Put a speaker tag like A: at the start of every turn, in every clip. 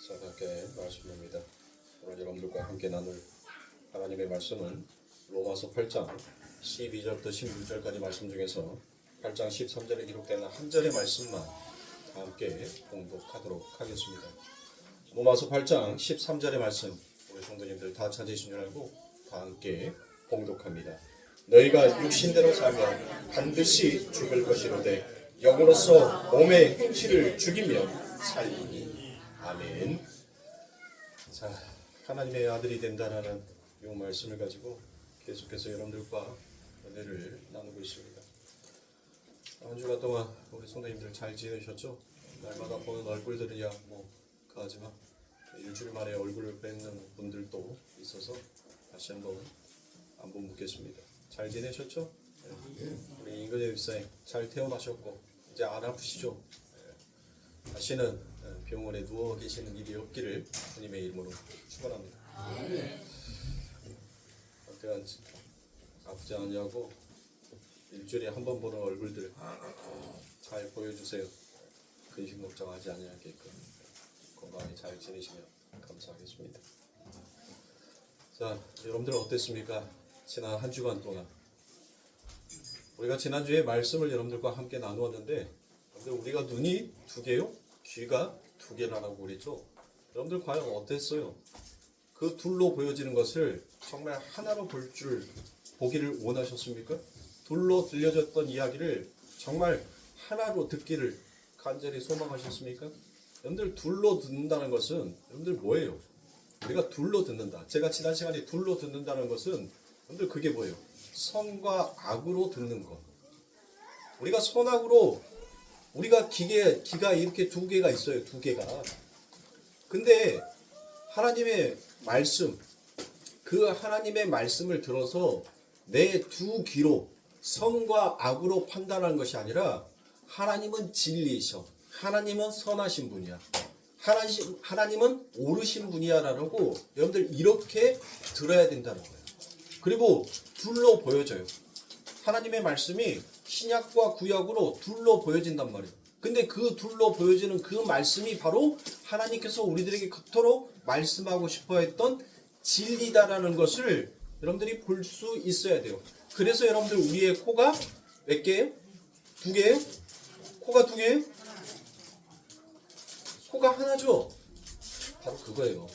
A: 함께 말씀입니다. 오늘 여러분들과 함께 나눌 하나님의 말씀은 로마서 8장 12절부터 16절까지 말씀 중에서 8장 13절에 기록된 한 절의 말씀만 다 함께 공독하도록 하겠습니다. 로마서 8장 13절의 말씀, 우리 성도님들 다 찾으신 줄 알고 다 함께 공독합니다. 너희가 육신대로 살면 반드시 죽을 것이로되 영으로서 몸의 행실을 죽이면 살리니. 아멘. 자, 하나님의 아들이 된다라는 이 말씀을 가지고 계속해서 여러분들과 은혜를 나누고 있습니다. 한 주간 동안 우리 성도님들 잘 지내셨죠? 날마다 보는 얼굴들이야 뭐 그하지만 일주일 만에 얼굴을 뵙는 분들도 있어서 다시 한번 안부 묻겠습니다. 잘 지내셨죠? 우리 임근혜 집사님 잘 태어나셨고 이제 안 아프시죠? 다시는 병원에 누워 계시는 일이 없기를 주님의 이름으로 축원합니다. 어때요? 아프지 않냐고 일주일에 한 번 보는 얼굴들 잘 보여주세요. 근심 걱정하지 않게끔 건강히 잘 지내시면 감사하겠습니다. 자, 여러분들 어땠습니까? 지난 한 주간 동안 우리가 지난주에 말씀을 여러분들과 함께 나누었는데, 우리가 눈이 두 개요? 귀가 두 개라고 그랬죠? 여러분들 과연 어땠어요? 그 둘로 보여지는 것을 정말 하나로 보기를 원하셨습니까? 둘로 들려졌던 이야기를 정말 하나로 듣기를 간절히 소망하셨습니까? 여러분들 둘로 듣는다는 것은 여러분들 뭐예요? 우리가 둘로 듣는다. 제가 지난 시간에 둘로 듣는다는 것은 여러분들 그게 뭐예요? 선과 악으로 듣는 것. 우리가 선악으로 우리가 기가 이렇게 두 개가 있어요. 두 개가. 근데 하나님의 말씀, 그 하나님의 말씀을 들어서 내 두 귀로 선과 악으로 판단하는 것이 아니라 하나님은 진리이셔. 하나님은 선하신 분이야. 하나님은 옳으신 분이야라고 여러분들 이렇게 들어야 된다는 거예요. 그리고 둘로 보여져요. 하나님의 말씀이 신약과 구약으로 둘로 보여진단 말이에요. 근데 그 둘로 보여지는 그 말씀이 바로 하나님께서 우리들에게 그토록 말씀하고 싶어 했던 진리다라는 것을 여러분들이 볼 수 있어야 돼요. 그래서 여러분들 우리의 코가 몇 개예요? 두 개예요? 코가 두 개예요? 코가 하나죠? 바로 그거예요.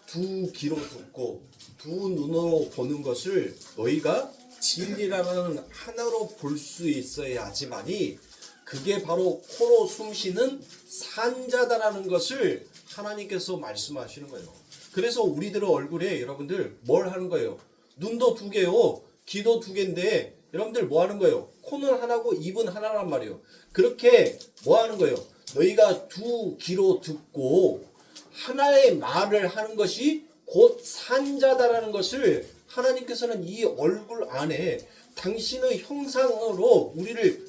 A: 두 귀로 듣고 두 눈으로 보는 것을 너희가 진리라는 하나로 볼 수 있어야지만이 그게 바로 코로 숨쉬는 산자다라는 것을 하나님께서 말씀하시는 거예요. 그래서 우리들의 얼굴에 여러분들 뭘 하는 거예요? 눈도 두 개요, 귀도 두 개인데 여러분들 뭐 하는 거예요? 코는 하나고 입은 하나란 말이에요. 그렇게 뭐 하는 거예요? 너희가 두 귀로 듣고 하나의 말을 하는 것이 곧 산자다라는 것을 하나님께서는 이 얼굴 안에 당신의 형상으로 우리를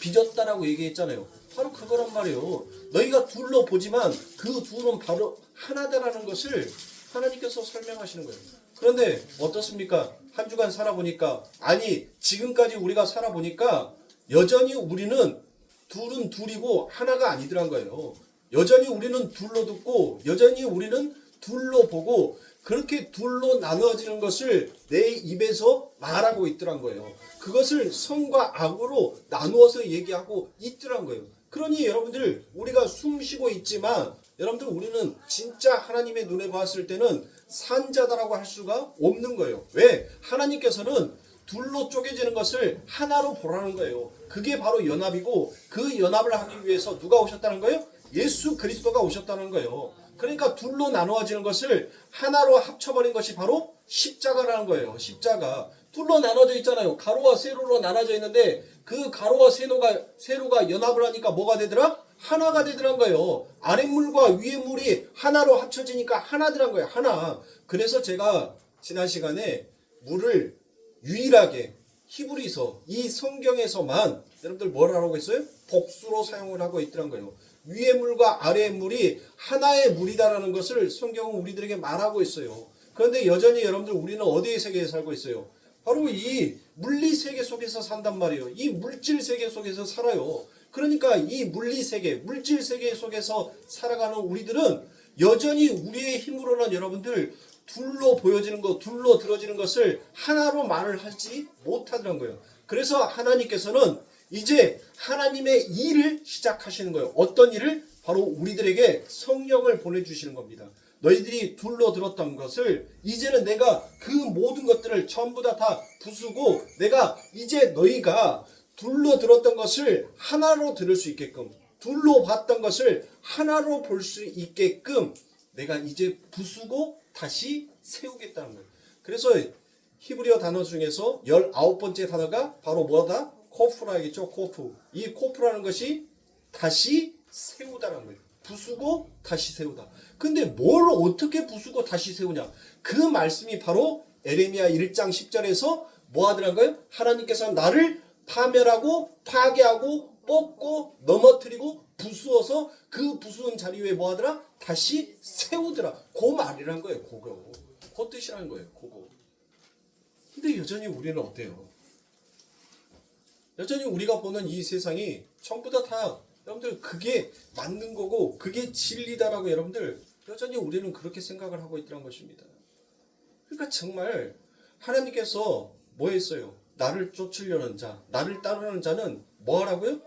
A: 빚었다라고 얘기했잖아요. 바로 그거란 말이에요. 너희가 둘로 보지만 그 둘은 바로 하나다라는 것을 하나님께서 설명하시는 거예요. 그런데 어떻습니까? 한 주간 살아보니까, 아니 지금까지 우리가 살아보니까 여전히 우리는 둘은 둘이고 하나가 아니더란 거예요. 여전히 우리는 둘로 듣고 여전히 우리는 둘로 보고 그렇게 둘로 나누어지는 것을 내 입에서 말하고 있더란 거예요. 그것을 선과 악으로 나누어서 얘기하고 있더란 거예요. 그러니 여러분들 우리가 숨 쉬고 있지만 여러분들 우리는 진짜 하나님의 눈에 봤을 때는 산자다라고 할 수가 없는 거예요. 왜? 하나님께서는 둘로 쪼개지는 것을 하나로 보라는 거예요. 그게 바로 연합이고 그 연합을 하기 위해서 누가 오셨다는 거예요? 예수 그리스도가 오셨다는 거예요. 그러니까 둘로 나누어지는 것을 하나로 합쳐버린 것이 바로 십자가라는 거예요. 십자가. 둘로 나눠져 있잖아요. 가로와 세로로 나눠져 있는데 그 가로와 세로가 연합을 하니까 뭐가 되더라? 하나가 되더란 거예요. 아랫물과 위에물이 하나로 합쳐지니까 하나더란 거예요. 하나. 그래서 제가 지난 시간에 물을 유일하게 히브리서 이 성경에서만 여러분들 뭘 하라고 했어요? 복수로 사용을 하고 있더란 거예요. 위의 물과 아래의 물이 하나의 물이다라는 것을 성경은 우리들에게 말하고 있어요. 그런데 여전히 여러분들 우리는 어디의 세계에 살고 있어요? 바로 이 물리 세계 속에서 산단 말이에요. 이 물질 세계 속에서 살아요. 그러니까 이 물리세계, 물질세계 속에서 살아가는 우리들은 여전히 우리의 힘으로는 여러분들 둘로 보여지는 것, 둘로 들어지는 것을 하나로 말을 하지 못하더란 거예요. 그래서 하나님께서는 이제 하나님의 일을 시작하시는 거예요. 어떤 일을? 바로 우리들에게 성령을 보내주시는 겁니다. 너희들이 둘로 들었던 것을 이제는 내가 그 모든 것들을 전부 다 부수고 내가 이제 너희가 둘로 들었던 것을 하나로 들을 수 있게끔, 둘로 봤던 것을 하나로 볼 수 있게끔 내가 이제 부수고 다시 세우겠다는 거예요. 그래서 히브리어 단어 중에서 19번째 단어가 바로 뭐다? 코프라겠죠. 코프. 이 코프라는 것이 다시 세우다라는 거예요. 부수고 다시 세우다. 근데 뭘 어떻게 부수고 다시 세우냐? 그 말씀이 바로 에레미야 1장 10절에서 뭐 하더라고요? 하나님께서 나를 파멸하고 파괴하고 뽑고 넘어뜨리고 부수어서 그 부수은 자리 위에 뭐 하더라? 다시 세우더라. 그 말이란 거예요. 그거. 그 뜻이라는 거예요. 그거. 근데 여전히 우리는 어때요? 여전히 우리가 보는 이 세상이 전부 다 여러분들 그게 맞는 거고 그게 진리다라고 여러분들 여전히 우리는 그렇게 생각을 하고 있다는 것입니다. 그러니까 정말 하나님께서 뭐 했어요? 나를 쫓으려는 자, 나를 따르는 자는 뭐 하라고요?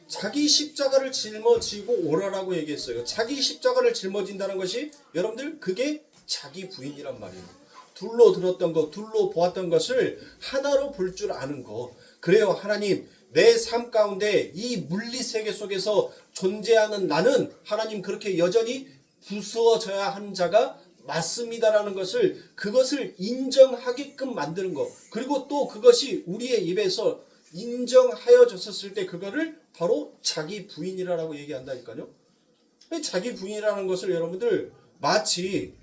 A: 자기 십자가를 짊어지고 오라라고 얘기했어요. 자기 십자가를 짊어진다는 것이 여러분들 그게 자기 부인이란 말이에요. 둘로 들었던 것, 둘로 보았던 것을 하나로 볼 줄 아는 거. 그래요. 하나님, 내 삶 가운데 이 물리세계 속에서 존재하는 나는 하나님 그렇게 여전히 부수어져야 하는 자가 맞습니다라는 것을 그것을 인정하게끔 만드는 것. 그리고 또 그것이 우리의 입에서 인정하여졌을 때 그거를 바로 자기 부인이라고 얘기한다니까요. 자기 부인이라는 것을 여러분들 마치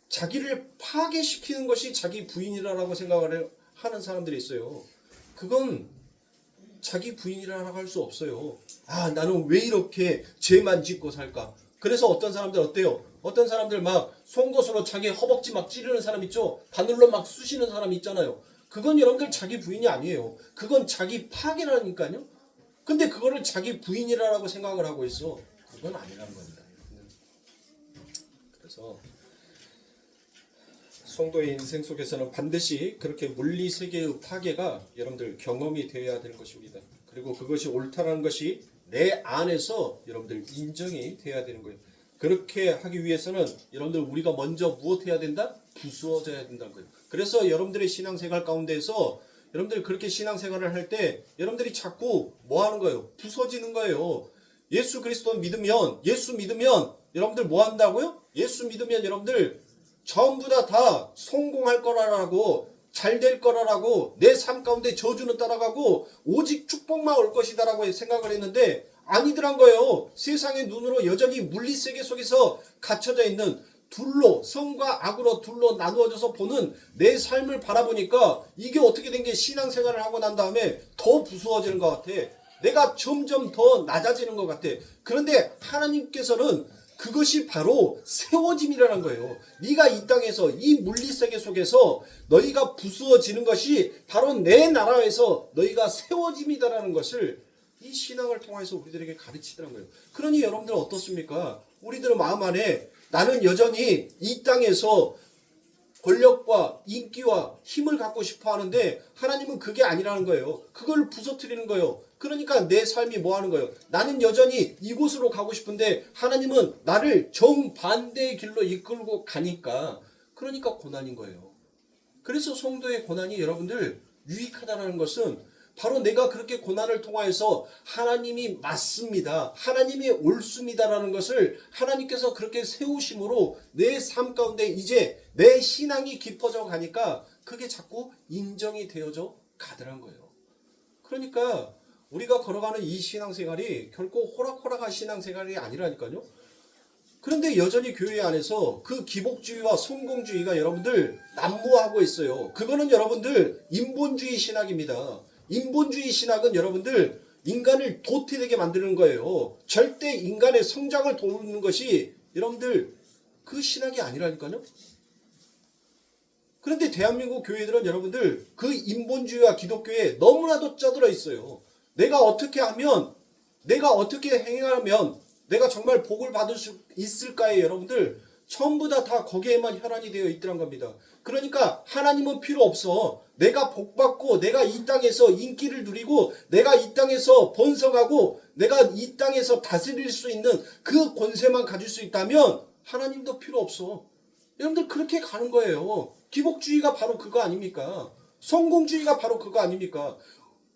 A: 자기를 파괴시키는 것이 자기 부인이라고 생각을 하는 사람들이 있어요. 그건 자기 부인이라고 할 수 없어요. 아, 나는 왜 이렇게 죄만 짓고 살까? 그래서 어떤 사람들 어때요? 어떤 사람들 막 송곳으로 자기 허벅지 막 찌르는 사람 있죠? 바늘로 막 쑤시는 사람 있잖아요. 그건 여러분들 자기 부인이 아니에요. 그건 자기 파괴라니까요. 근데 그거를 자기 부인이라고 생각을 하고 있어. 그건 아니라는 겁니다. 그래서 성도의 인생 속에서는 반드시 그렇게 물리세계의 파괴가 여러분들 경험이 되어야 되는 것입니다. 그리고 그것이 옳다는 것이 내 안에서 여러분들 인정이 되어야 되는 거예요. 그렇게 하기 위해서는 여러분들 우리가 먼저 무엇해야 된다? 부수어져야 된다는 거예요. 그래서 여러분들의 신앙생활 가운데서 여러분들 그렇게 신앙생활을 할 때 여러분들이 자꾸 뭐 하는 거예요? 부서지는 거예요. 예수 그리스도 믿으면 예수 믿으면 여러분들 뭐 한다고요? 예수 믿으면 여러분들 전부 다 성공할 거라고 잘 될 거라고 내 삶 가운데 저주는 따라가고 오직 축복만 올 것이다라고 생각을 했는데 아니더란 거예요. 세상의 눈으로 여전히 물리세계 속에서 갇혀져 있는 둘로 성과 악으로 둘로 나누어져서 보는 내 삶을 바라보니까 이게 어떻게 된 게 신앙생활을 하고 난 다음에 더 부수어지는 것 같아. 내가 점점 더 낮아지는 것 같아. 그런데 하나님께서는 그것이 바로 세워짐이라는 거예요. 네가 이 땅에서 이 물리세계 속에서 너희가 부수어지는 것이 바로 내 나라에서 너희가 세워짐이다라는 것을 이 신앙을 통해서 우리들에게 가르치더라는 거예요. 그러니 여러분들 어떻습니까? 우리들은 마음 안에 나는 여전히 이 땅에서 권력과 인기와 힘을 갖고 싶어 하는데 하나님은 그게 아니라는 거예요. 그걸 부서뜨리는 거예요. 그러니까 내 삶이 뭐 하는 거예요? 나는 여전히 이곳으로 가고 싶은데 하나님은 나를 정반대의 길로 이끌고 가니까 그러니까 고난인 거예요. 그래서 성도의 고난이 여러분들 유익하다는 것은 바로 내가 그렇게 고난을 통하여서 하나님이 맞습니다. 하나님이 옳습니다라는 것을 하나님께서 그렇게 세우심으로 내 삶 가운데 이제 내 신앙이 깊어져 가니까 그게 자꾸 인정이 되어져 가더란 거예요. 그러니까 우리가 걸어가는 이 신앙생활이 결코 호락호락한 신앙생활이 아니라니까요. 그런데 여전히 교회 안에서 그 기복주의와 성공주의가 여러분들 난무하고 있어요. 그거는 여러분들 인본주의 신학입니다. 인본주의 신학은 여러분들 인간을 도태되게 만드는 거예요. 절대 인간의 성장을 도우는 것이 여러분들 그 신학이 아니라니까요. 그런데 대한민국 교회들은 여러분들 그 인본주의와 기독교에 너무나도 쩌들어 있어요. 내가 어떻게 하면, 내가 어떻게 행하면 내가 정말 복을 받을 수 있을까요, 여러분들? 전부 다 거기에만 혈안이 되어 있더란 겁니다. 그러니까 하나님은 필요 없어. 내가 복 받고 내가 이 땅에서 인기를 누리고 내가 이 땅에서 번성하고 내가 이 땅에서 다스릴 수 있는 그 권세만 가질 수 있다면 하나님도 필요 없어. 여러분들 그렇게 가는 거예요. 기복주의가 바로 그거 아닙니까? 성공주의가 바로 그거 아닙니까?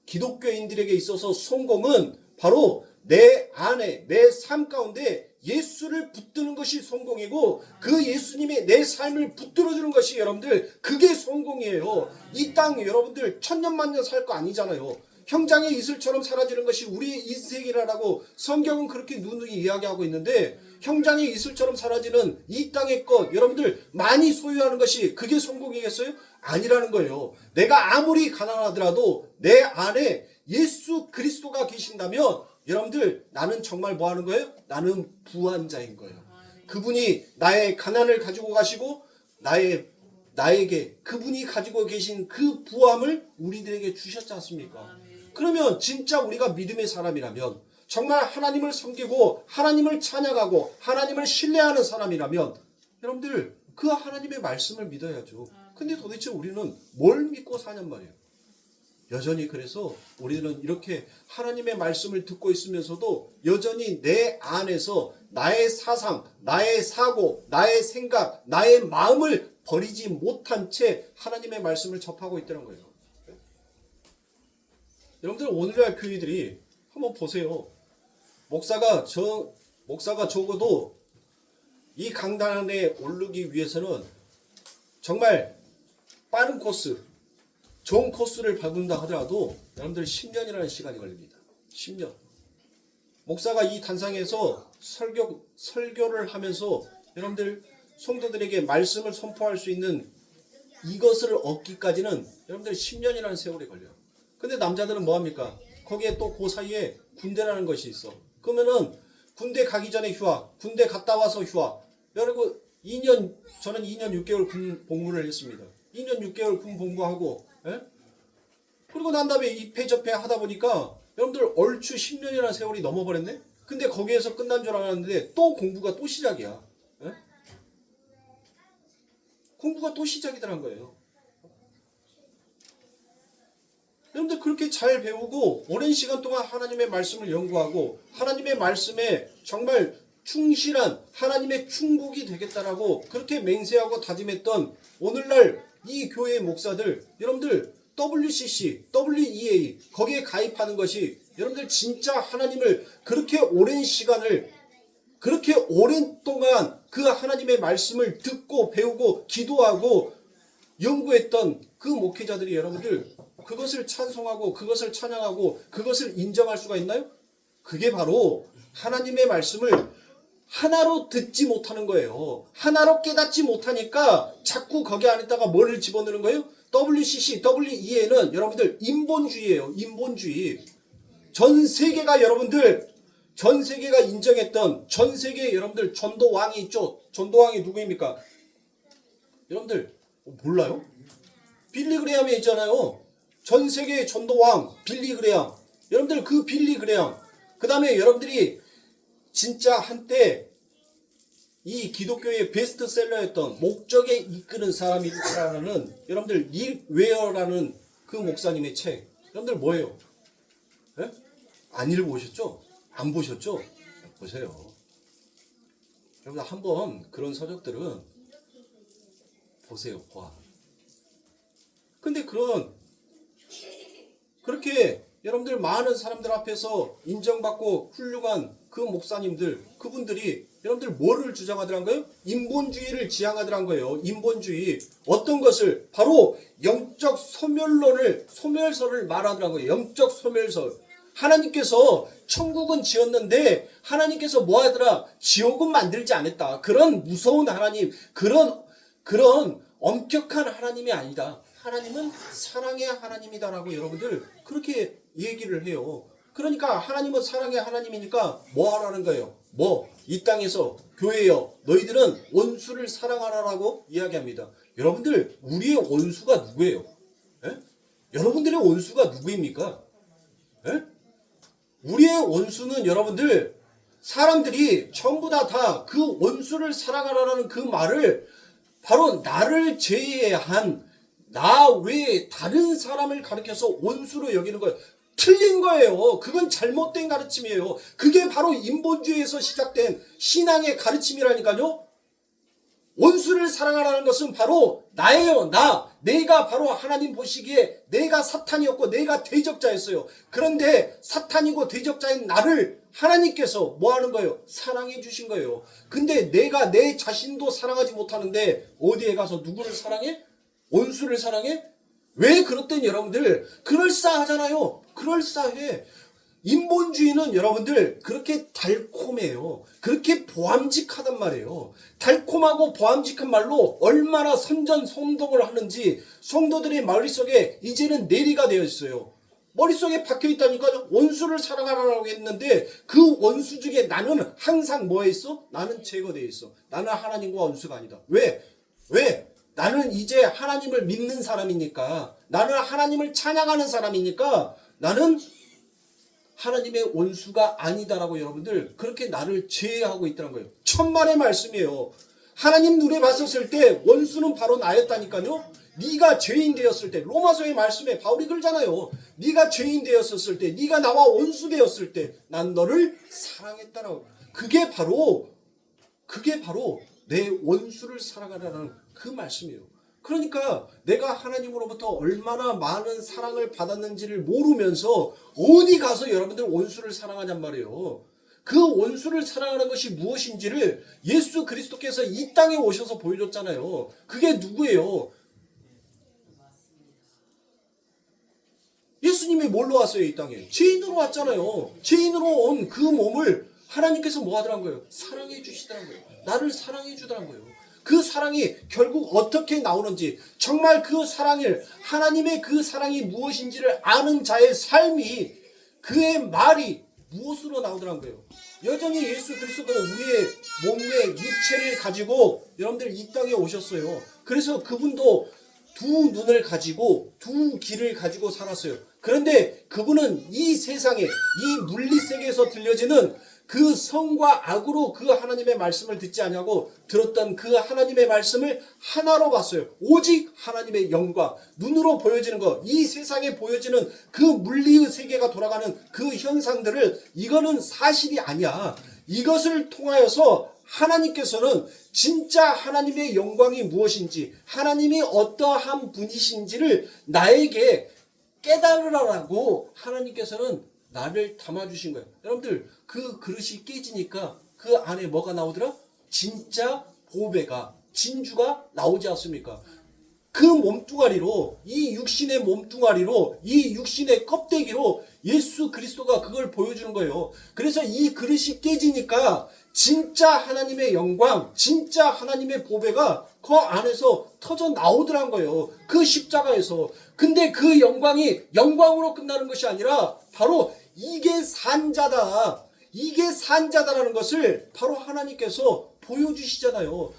A: 기독교인들에게 있어서 성공은 바로 내 안에, 내 삶 가운데 예수를 붙드는 것이 성공이고 그 예수님의 내 삶을 붙들어주는 것이 여러분들 그게 성공이에요. 이 땅 여러분들 천년만년 살 거 아니잖아요. 형장의 이슬처럼 사라지는 것이 우리의 인생이라고 성경은 그렇게 누누이 이야기하고 있는데 형장의 이슬처럼 사라지는 이 땅의 것 여러분들 많이 소유하는 것이 그게 성공이겠어요? 아니라는 거예요. 내가 아무리 가난하더라도 내 안에 예수 그리스도가 계신다면 여러분들 나는 정말 뭐 하는 거예요? 나는 부한 자인 거예요. 그분이 나의 가난을 가지고 가시고 나에게 그분이 가지고 계신 그 부함을 우리들에게 주셨지 않습니까? 그러면 진짜 우리가 믿음의 사람이라면 정말 하나님을 섬기고 하나님을 찬양하고 하나님을 신뢰하는 사람이라면 여러분들 그 하나님의 말씀을 믿어야죠. 근데 도대체 우리는 뭘 믿고 사냔 말이에요. 여전히 그래서 우리는 이렇게 하나님의 말씀을 듣고 있으면서도 여전히 내 안에서 나의 사상, 나의 사고, 나의 생각, 나의 마음을 버리지 못한 채 하나님의 말씀을 접하고 있다는 거예요. 여러분들 오늘날 교회들이 한번 보세요. 목사가 적어도 이 강단에 오르기 위해서는 정말 빠른 코스, 좋은 코스를 밟는다 하더라도 여러분들 10년이라는 시간이 걸립니다. 10년. 목사가 이 단상에서 설교를 하면서 여러분들 성도들에게 말씀을 선포할 수 있는 이것을 얻기까지는 여러분들 10년이라는 세월이 걸려요. 근데 남자들은 뭐합니까? 거기에 또 그 사이에 군대라는 것이 있어. 그러면은 군대 가기 전에 휴학, 군대 갔다 와서 휴학. 여러분 저는 2년 6개월 군 복무를 했습니다. 2년 6개월 군 복무하고 그리고 난 다음에 입회접회 하다 보니까 여러분들 얼추 10년이라는 세월이 넘어버렸네? 근데 거기에서 끝난 줄 알았는데 또 공부가 또 시작이야. 공부가 또 시작이더란 거예요. 여러분들 그렇게 잘 배우고 오랜 시간 동안 하나님의 말씀을 연구하고 하나님의 말씀에 정말 충실한 하나님의 충복이 되겠다라고 그렇게 맹세하고 다짐했던 오늘날 이 교회의 목사들 여러분들 WCC, WEA 거기에 가입하는 것이 여러분들 진짜 하나님을 그렇게 오랜 시간을 그렇게 오랜 동안 그 하나님의 말씀을 듣고 배우고 기도하고 연구했던 그 목회자들이 여러분들 그것을 찬송하고 그것을 찬양하고 그것을 인정할 수가 있나요? 그게 바로 하나님의 말씀을 하나로 듣지 못하는 거예요. 하나로 깨닫지 못하니까 자꾸 거기 안에다가 뭐를 집어넣는 거예요? WCC, WEA는 여러분들 인본주의예요. 인본주의. 전 세계가 인정했던 전 세계 여러분들 전도왕이 있죠. 전도왕이 누구입니까? 여러분들 몰라요? 빌리 그레함이 있잖아요. 전 세계의 전도왕 빌리 그레함. 여러분들 그 빌리 그레함. 그 다음에 여러분들이 진짜 한때 이 기독교의 베스트셀러였던 목적에 이끄는 사람이라는 여러분들 닐 웨어라는 그 목사님의 책. 여러분들 뭐예요? 네? 안 읽어보셨죠? 안 보셨죠? 보세요. 여러분들 한번 그런 서적들은 보세요. 봐. 근데 그렇게 여러분들 많은 사람들 앞에서 인정받고 훌륭한 그 목사님들, 그분들이 여러분들 뭐를 주장하더란 거예요? 인본주의를 지향하더란 거예요. 인본주의. 어떤 것을? 바로 영적 소멸설을 말하더란 거예요. 영적 소멸설. 하나님께서 천국은 지었는데 하나님께서 뭐 하더라? 지옥은 만들지 않았다. 그런 무서운 하나님, 그런 엄격한 하나님이 아니다. 하나님은 사랑의 하나님이다라고 여러분들 그렇게 얘기를 해요. 그러니까 하나님은 사랑의 하나님이니까 뭐 하라는 거예요? 이 땅에서 교회여 너희들은 원수를 사랑하라라고 이야기합니다. 여러분들 우리의 원수가 누구예요? 여러분들의 원수가 누구입니까? 우리의 원수는 여러분들 사람들이 전부 다 그 원수를 사랑하라는 그 말을 바로 나를 제외한 나 외에 다른 사람을 가리켜서 원수로 여기는 거예요. 틀린 거예요. 그건 잘못된 가르침이에요. 그게 바로 인본주의에서 시작된 신앙의 가르침이라니까요. 원수를 사랑하라는 것은 바로 나예요. 내가 바로 하나님 보시기에 내가 사탄이었고 내가 대적자였어요. 그런데 사탄이고 대적자인 나를 하나님께서 뭐 하는 거예요? 사랑해 주신 거예요. 근데 내가 내 자신도 사랑하지 못하는데 어디에 가서 누구를 사랑해? 원수를 사랑해? 왜 그렇든 여러분들 그럴싸하잖아요. 그럴싸해. 인본주의는 여러분들 그렇게 달콤해요. 그렇게 보암직하단 말이에요. 달콤하고 보암직한 말로 얼마나 선전송동을 하는지 성도들의 머릿속에 이제는 내리가 되어 있어요. 머릿속에 박혀 있다니까요. 원수를 사랑하라고 했는데 그 원수 중에 나는 항상 뭐에 있어? 나는 제거되어 있어. 나는 하나님과 원수가 아니다. 왜? 나는 이제 하나님을 믿는 사람이니까, 나는 하나님을 찬양하는 사람이니까 나는 하나님의 원수가 아니다라고 여러분들 그렇게 나를 제외하고 있다는 거예요. 천만의 말씀이에요. 하나님 눈에 봤었을 때 원수는 바로 나였다니까요. 네가 죄인 되었을 때, 로마서의 말씀에 바울이 그러잖아요. 네가 죄인 되었을 때, 네가 나와 원수 되었을 때 난 너를 사랑했다라고. 그게 바로 내 원수를 사랑하라는 그 말씀이에요. 그러니까 내가 하나님으로부터 얼마나 많은 사랑을 받았는지를 모르면서 어디 가서 여러분들 원수를 사랑하냔 말이에요. 그 원수를 사랑하는 것이 무엇인지를 예수 그리스도께서 이 땅에 오셔서 보여줬잖아요. 그게 누구예요? 예수님이 뭘로 왔어요, 이 땅에? 죄인으로 왔잖아요. 죄인으로 온 그 몸을 하나님께서 뭐 하더란 거예요? 사랑해 주시더란 거예요. 나를 사랑해 주더란 거예요. 그 사랑이 결국 어떻게 나오는지, 정말 그 사랑을, 하나님의 그 사랑이 무엇인지를 아는 자의 삶이, 그의 말이 무엇으로 나오더란 거예요. 여전히 예수 그리스도가 우리의 몸의 육체를 가지고 여러분들 이 땅에 오셨어요. 그래서 그분도 두 눈을 가지고 두 귀를 가지고 살았어요. 그런데 그분은 이 세상에, 이 물리세계에서 들려지는 그 성과 악으로 그 하나님의 말씀을 듣지 아니하고 들었던 그 하나님의 말씀을 하나로 봤어요. 오직 하나님의 영광, 눈으로 보여지는 것, 이 세상에 보여지는 그 물리의 세계가 돌아가는 그 현상들을, 이거는 사실이 아니야. 이것을 통하여서 하나님께서는 진짜 하나님의 영광이 무엇인지, 하나님이 어떠한 분이신지를 나에게 깨달으라고 하나님께서는 나를 담아주신 거예요. 여러분들 그 그릇이 깨지니까 그 안에 뭐가 나오더라? 진짜 보배가, 진주가 나오지 않습니까? 그 몸뚱아리로, 이 육신의 몸뚱아리로, 이 육신의 껍데기로 예수 그리스도가 그걸 보여주는 거예요. 그래서 이 그릇이 깨지니까 진짜 하나님의 영광, 진짜 하나님의 보배가 그 안에서 터져 나오더란 거예요. 그 십자가에서. 근데 그 영광이 영광으로 끝나는 것이 아니라 바로 이게 산자다, 이게 산자다라는 것을 바로 하나님께서 보여주시잖아요.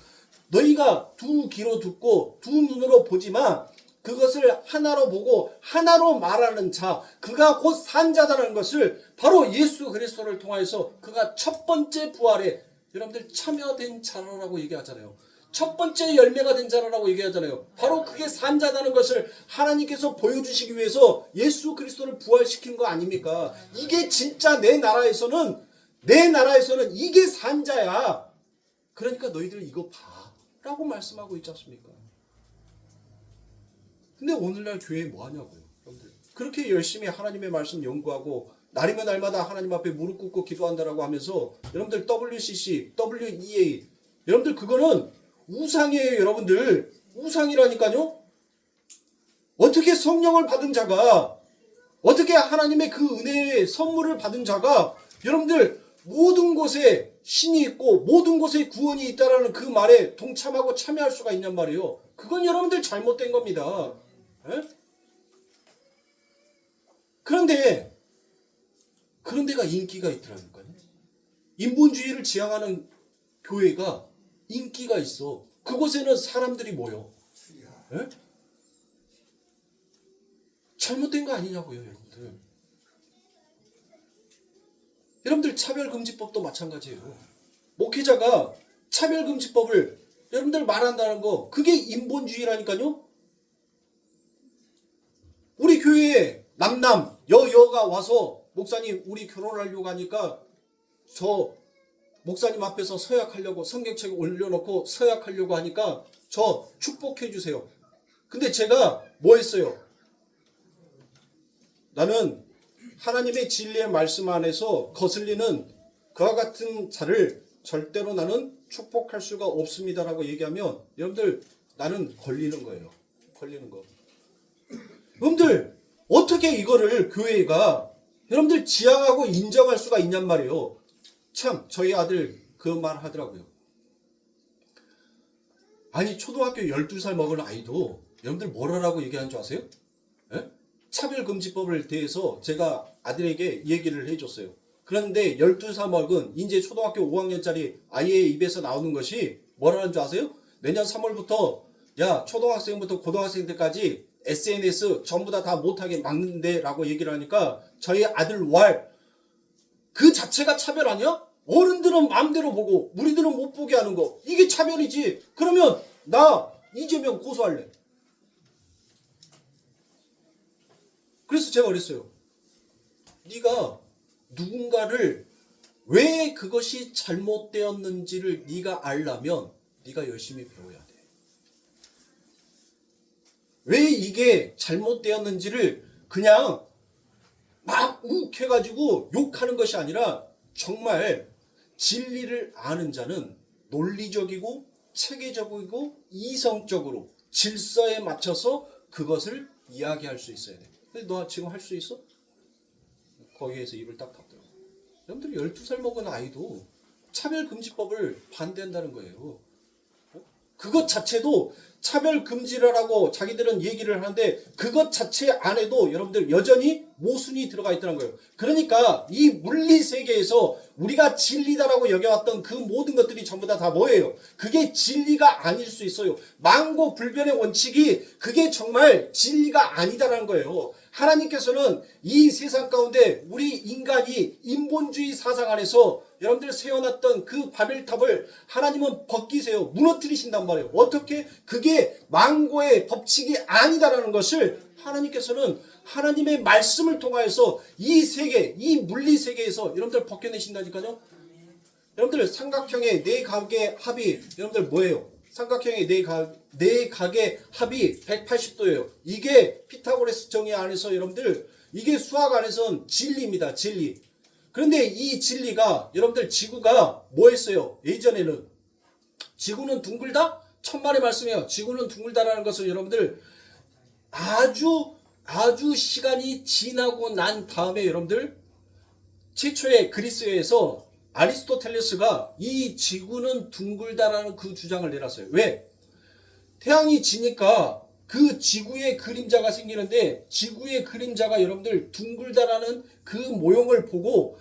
A: 너희가 두 귀로 듣고 두 눈으로 보지만 그것을 하나로 보고 하나로 말하는 자, 그가 곧 산자다라는 것을 바로 예수 그리스도를 통하여서 그가 첫 번째 부활에 여러분들 참여된 자라라고 얘기하잖아요. 첫 번째 열매가 된 자라라고 얘기하잖아요. 바로 그게 산자다는 것을 하나님께서 보여주시기 위해서 예수 그리스도를 부활시킨 거 아닙니까? 이게 진짜 내 나라에서는 이게 산자야. 그러니까 너희들 이거 봐 라고 말씀하고 있지 않습니까? 근데 오늘날 교회에 뭐 하냐고요, 여러분들. 그렇게 열심히 하나님의 말씀 연구하고 날이면 날마다 하나님 앞에 무릎 꿇고 기도한다라고 하면서 여러분들 WCC, WEA, 여러분들 그거는 우상이에요, 여러분들. 우상이라니까요. 어떻게 성령을 받은 자가, 어떻게 하나님의 그 은혜의 선물을 받은 자가 여러분들 모든 곳에 신이 있고 모든 곳에 구원이 있다라는 그 말에 동참하고 참여할 수가 있냔 말이에요. 그건 여러분들 잘못된 겁니다. 에? 그런데가 인기가 있더라니까요. 인본주의를 지향하는 교회가 인기가 있어. 그곳에는 사람들이 모여. 에? 잘못된 거 아니냐고요, 여러분들. 여러분들 차별금지법도 마찬가지예요. 목회자가 차별금지법을 여러분들 말한다는 거, 그게 인본주의라니까요. 우리 교회에 남남 여여가 와서 목사님 우리 결혼하려고 하니까 저 목사님 앞에서 서약하려고 성경책 올려놓고 서약하려고 하니까 저 축복해 주세요. 근데 제가 뭐 했어요? 나는 하나님의 진리의 말씀 안에서 거슬리는 그와 같은 자를 절대로 나는 축복할 수가 없습니다라고 얘기하면 여러분들 나는 걸리는 거예요. 걸리는 거. 여러분들 어떻게 이거를 교회가 여러분들 지향하고 인정할 수가 있냔 말이에요. 참 저희 아들 그 말 하더라고요. 아니 초등학교 12살 먹은 아이도 여러분들 뭐라고 얘기하는 줄 아세요? 에? 차별금지법을 대해서 제가 아들에게 얘기를 해줬어요. 그런데 12살 먹은 이제 초등학교 5학년짜리 아이의 입에서 나오는 것이 뭐라는 줄 아세요? 내년 3월부터 야 초등학생부터 고등학생 때까지 SNS 전부 다 못하게 막는데 라고 얘기를 하니까 저희 아들 왈 그 자체가 차별 아니야? 어른들은 마음대로 보고 우리들은 못 보게 하는 거 이게 차별이지. 그러면 나 이재명 고소할래. 그래서 제가 그랬어요. 네가 누군가를 왜 그것이 잘못되었는지를 네가 알려면 네가 열심히 배워야 돼. 왜 이게 잘못되었는지를 그냥 막 욱해가지고 욕하는 것이 아니라 정말 진리를 아는 자는 논리적이고 체계적이고 이성적으로 질서에 맞춰서 그것을 이야기할 수 있어야 돼. 근데 너 지금 할 수 있어? 거기에서 입을 딱 닫더라고. 여러분들이 12살 먹은 아이도 차별금지법을 반대한다는 거예요. 그것 자체도 차별금지라고 자기들은 얘기를 하는데 그것 자체 안에도 여러분들 여전히 모순이 들어가 있다는 거예요. 그러니까 이 물리세계에서 우리가 진리다라고 여겨왔던 그 모든 것들이 전부 다 뭐예요? 그게 진리가 아닐 수 있어요. 망고불변의 원칙이 그게 정말 진리가 아니다라는 거예요. 하나님께서는 이 세상 가운데 우리 인간이 인본주의 사상 안에서 여러분들 세워놨던 그 바벨탑을 하나님은 벗기세요. 무너뜨리신단 말이에요. 어떻게? 그게 망고의 법칙이 아니다라는 것을 하나님께서는 하나님의 말씀을 통하여서 이 세계, 이 물리 세계에서 여러분들 벗겨내신다니까요. 여러분들 삼각형의 네 각의 합이 여러분들 뭐예요? 삼각형의 네 각의 합이 180도예요. 이게 피타고라스 정의 안에서 여러분들 이게 수학 안에서는 진리입니다. 진리. 그런데 이 진리가 여러분들 지구가 뭐 했어요? 예전에는 지구는 둥글다? 천만의 말씀이에요. 지구는 둥글다라는 것을 여러분들 아주 시간이 지나고 난 다음에 여러분들 최초의 그리스에서 아리스토텔레스가 이 지구는 둥글다라는 그 주장을 내놨어요. 왜? 태양이 지니까 그 지구의 그림자가 생기는데 지구의 그림자가 여러분들 둥글다라는 그 모형을 보고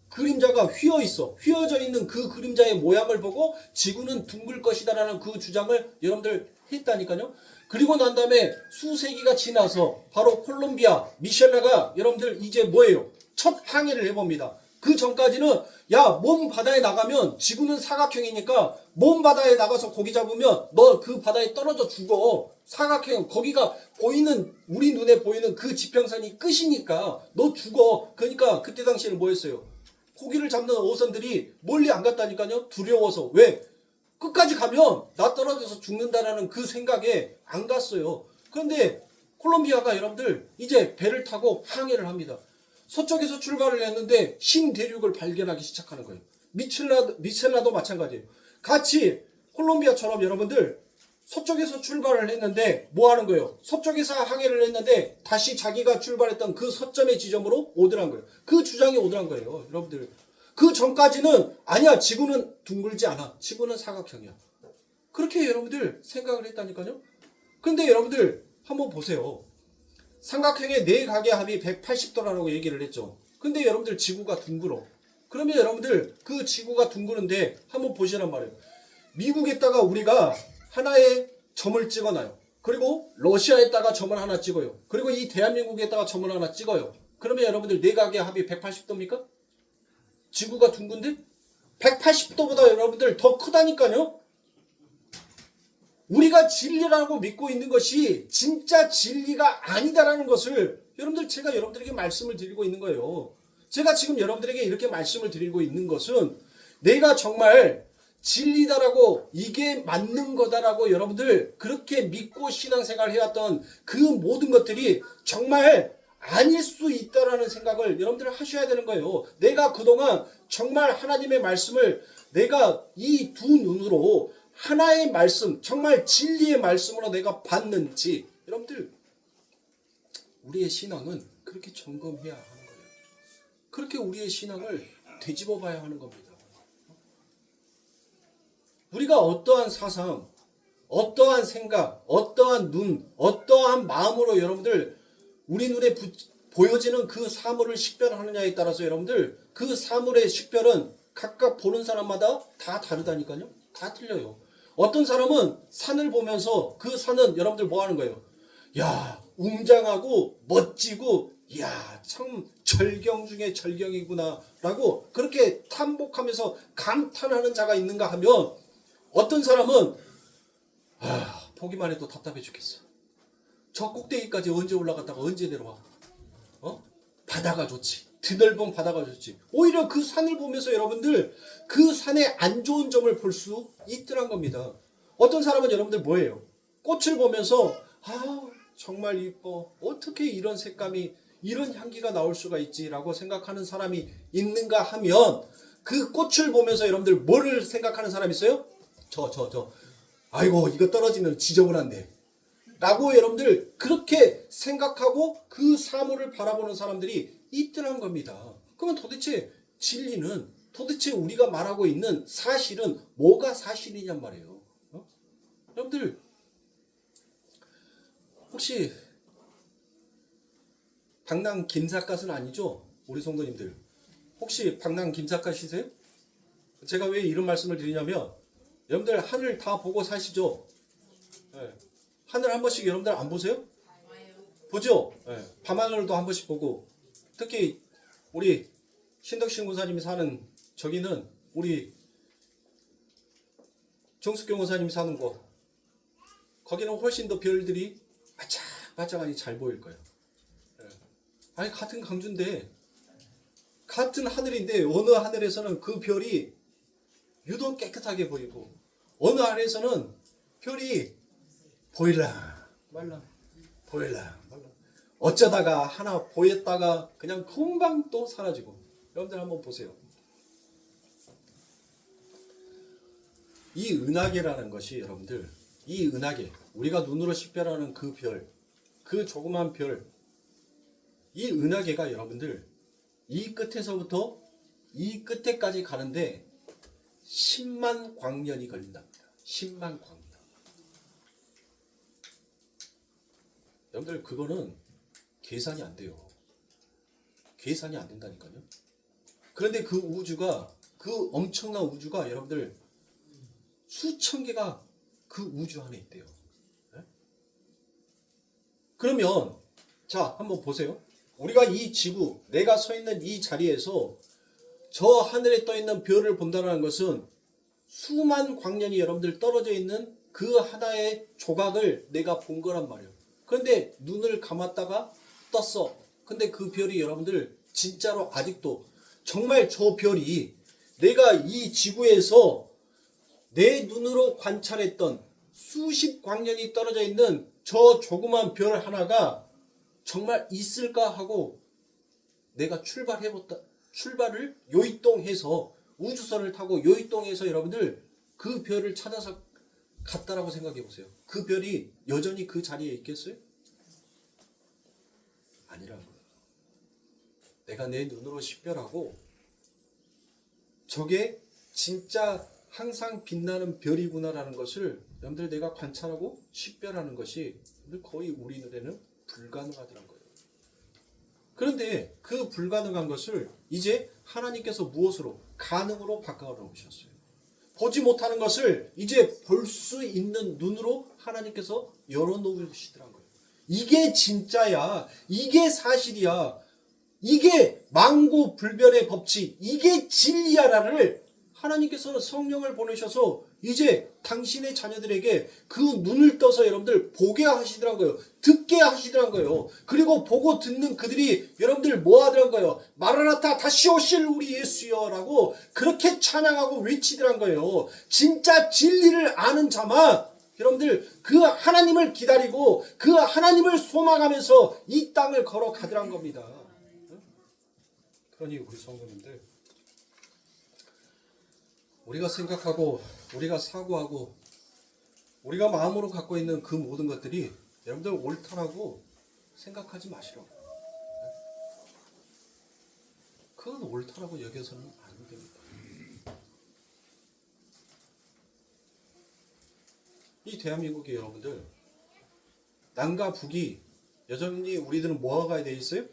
A: 그림자가 휘어져 있는 그 그림자의 모양을 보고 지구는 둥글 것이다라는 그 주장을 여러분들 했다니까요. 그리고 난 다음에 수세기가 지나서 바로 콜롬비아 미셸라가 여러분들 이제 뭐예요? 첫 항해를 해봅니다. 그 전까지는 야, 몸 바다에 나가면 지구는 사각형이니까 몸 바다에 나가서 고기 잡으면 너 그 바다에 떨어져 죽어. 사각형 거기가 보이는 우리 눈에 보이는 그 지평선이 끝이니까 너 죽어. 그러니까 그때 당시에는 뭐 했어요? 고기를 잡는 어선들이 멀리 안 갔다니까요. 두려워서. 왜? 끝까지 가면 나 떨어져서 죽는다라는 그 생각에 안 갔어요. 그런데 콜롬비아가 여러분들 이제 배를 타고 항해를 합니다. 서쪽에서 출발을 했는데 신대륙을 발견하기 시작하는 거예요. 미첼라도 마찬가지예요. 같이 콜롬비아처럼 여러분들 서쪽에서 출발을 했는데 뭐 하는 거예요? 서쪽에서 항해를 했는데 다시 자기가 출발했던 그 서점의 지점으로 오더란 거예요. 그 주장이 오더란 거예요. 여러분들 그 전까지는 아니야, 지구는 둥글지 않아, 지구는 사각형이야, 그렇게 여러분들 생각을 했다니까요. 근데 여러분들 한번 보세요. 삼각형의 네 각의 합이 180도라고 얘기를 했죠. 근데 여러분들 지구가 둥글어. 그러면 여러분들 그 지구가 둥그는데 한번 보시란 말이에요. 미국에다가 우리가 하나의 점을 찍어놔요. 그리고 러시아에다가 점을 하나 찍어요. 그리고 이 대한민국에다가 점을 하나 찍어요. 그러면 여러분들 네 각의 합이 180도입니까? 지구가 둥근데 180도보다 여러분들 더 크다니까요. 우리가 진리라고 믿고 있는 것이 진짜 진리가 아니다라는 것을 여러분들 제가 여러분들에게 말씀을 드리고 있는 거예요. 제가 지금 여러분들에게 이렇게 말씀을 드리고 있는 것은 내가 정말 진리다라고 이게 맞는 거다라고 여러분들 그렇게 믿고 신앙생활을 해왔던 그 모든 것들이 정말 아닐 수 있다라는 생각을 여러분들 하셔야 되는 거예요. 내가 그동안 정말 하나님의 말씀을 내가 이 두 눈으로 하나의 말씀, 정말 진리의 말씀으로 내가 봤는지 여러분들 우리의 신앙은 그렇게 점검해야 하는 거예요. 그렇게 우리의 신앙을 되짚어 봐야 하는 겁니다. 우리가 어떠한 사상, 어떠한 생각, 어떠한 눈, 어떠한 마음으로 여러분들 우리 눈에 보여지는 그 사물을 식별하느냐에 따라서 여러분들 그 사물의 식별은 각각 보는 사람마다 다 다르다니까요. 다 틀려요. 어떤 사람은 산을 보면서 그 산은 여러분들 뭐 하는 거예요? 야, 웅장하고 멋지고 야, 참 절경 중에 절경이구나 라고 그렇게 탐복하면서 감탄하는 자가 있는가 하면 어떤 사람은 보기만 해도 답답해 죽겠어. 저 꼭대기까지 언제 올라갔다가 언제 내려와? 바다가 좋지. 드넓은 바다가 좋지. 오히려 그 산을 보면서 여러분들 그 산의 안 좋은 점을 볼 수 있더란 겁니다. 어떤 사람은 여러분들 뭐예요? 꽃을 보면서 정말 이뻐. 어떻게 이런 색감이 이런 향기가 나올 수가 있지라고 생각하는 사람이 있는가 하면 그 꽃을 보면서 여러분들 뭐를 생각하는 사람이 있어요? 아이고 이거 떨어지면 지저분한데 라고 여러분들 그렇게 생각하고 그 사물을 바라보는 사람들이 있더란 겁니다. 그러면 도대체 진리는 도대체 우리가 말하고 있는 사실은 뭐가 사실이냔 말이에요. 여러분들 혹시 방랑 김삿갓은 아니죠? 우리 성도님들 혹시 방랑 김삿갓이세요? 제가 왜 이런 말씀을 드리냐면 여러분들 하늘 다 보고 사시죠? 네. 하늘 한 번씩 여러분들 안 보세요? 보죠? 네. 밤하늘도 한 번씩 보고 특히 우리 신덕신 권사님이 사는 저기는 우리 정숙경 권사님이 사는 곳 거기는 훨씬 더 별들이 반짝반짝하니 잘 보일 거예요. 네. 아니 같은 강주인데 같은 하늘인데 어느 하늘에서는 그 별이 유독 깨끗하게 보이고 어느 하늘에서는 별이 보일랑 말랑 보일랑 말랑 어쩌다가 하나 보였다가 그냥 금방 또 사라지고 여러분들 한번 보세요. 이 은하계라는 것이 여러분들 이 은하계 우리가 눈으로 식별하는 그 별, 그 조그만 별 이 은하계가 여러분들 이 끝에서부터 이 끝에까지 가는데 10만 광년이 걸린답니다. 10만 광년. 여러분들 그거는 계산이 안 돼요. 계산이 안 된다니까요. 그런데 그 우주가 그 엄청난 우주가 여러분들 수천 개가 그 우주 안에 있대요. 네? 그러면 자 한번 보세요. 우리가 이 지구 내가 서 있는 이 자리에서 저 하늘에 떠 있는 별을 본다는 것은 수만 광년이 여러분들 떨어져 있는 그 하나의 조각을 내가 본 거란 말이에요. 그런데 눈을 감았다가 떴어. 근데 그 별이 여러분들 진짜로 아직도 정말 저 별이 내가 이 지구에서 내 눈으로 관찰했던 수십 광년이 떨어져 있는 저 조그만 별 하나가 정말 있을까 하고 내가 출발을 요이동해서 우주선을 타고 요이동해서 여러분들 그 별을 찾아서 갔다라고 생각해 보세요. 그 별이 여전히 그 자리에 있겠어요? 아니라고요. 내가 내 눈으로 식별하고 저게 진짜 항상 빛나는 별이구나라는 것을 여러분들 내가 관찰하고 식별하는 것이 거의 우리 눈에는 불가능하더란 거예요. 그런데 그 불가능한 것을 이제 하나님께서 무엇으로? 가능으로 바꿔 놓으셨어요. 보지 못하는 것을 이제 볼 수 있는 눈으로 하나님께서 열어놓으시더란 거예요. 이게 진짜야. 이게 사실이야. 이게 망고불변의 법칙, 이게 진리야라를 하나님께서는 성령을 보내셔서 이제 당신의 자녀들에게 그 눈을 떠서 여러분들 보게 하시더란 거예요. 듣게 하시더란 거예요. 그리고 보고 듣는 그들이 여러분들 뭐 하더란 거예요. 마라나타 다시 오실 우리 예수여 라고 그렇게 찬양하고 외치더란 거예요. 진짜 진리를 아는 자만 여러분들 그 하나님을 기다리고 그 하나님을 소망하면서 이 땅을 걸어가더란 겁니다. 그러니 우리 성도님들, 우리가 생각하고 우리가 사고하고 우리가 마음으로 갖고 있는 그 모든 것들이 여러분들 옳다라고 생각하지 마시라고. 그건 옳다라고 여겨서는 안 됩니다. 이 대한민국의 여러분들, 남과 북이 여전히 우리들은 뭐가 되어 있어요?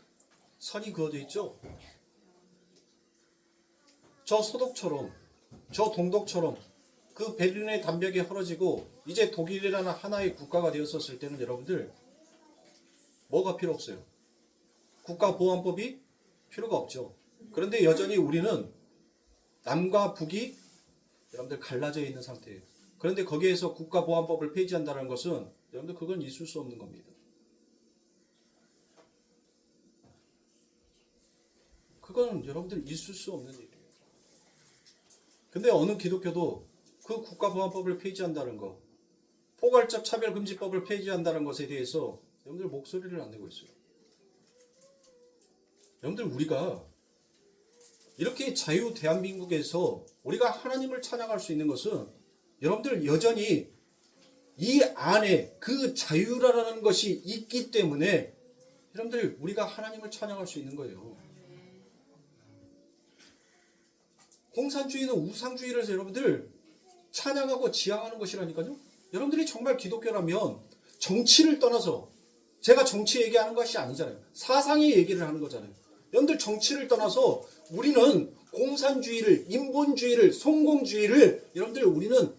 A: 선이 그어져 있죠. 저 소독처럼, 저 동독처럼 그 베를린의 담벽이 헐어지고 이제 독일이라는 하나의 국가가 되었었을 때는 여러분들 뭐가 필요 없어요? 국가보안법이 필요가 없죠. 그런데 여전히 우리는 남과 북이 여러분들 갈라져 있는 상태예요. 그런데 거기에서 국가보안법을 폐지한다는 것은 여러분들 그건 있을 수 없는 겁니다. 그건 여러분들 있을 수 없는 일이에요. 근데 어느 기독교도 그 국가보안법을 폐지한다는 거, 포괄적 차별금지법을 폐지한다는 것에 대해서 여러분들 목소리를 안 내고 있어요. 여러분들 우리가 이렇게 자유 대한민국에서 우리가 하나님을 찬양할 수 있는 것은 여러분들 여전히 이 안에 그 자유라는 것이 있기 때문에 여러분들 우리가 하나님을 찬양할 수 있는 거예요. 공산주의는 우상주의를 여러분들 찬양하고 지향하는 것이라니까요. 여러분들이 정말 기독교라면 정치를 떠나서, 제가 정치 얘기하는 것이 아니잖아요. 사상의 얘기를 하는 거잖아요. 여러분들 정치를 떠나서 우리는 공산주의를, 인본주의를, 성공주의를 여러분들 우리는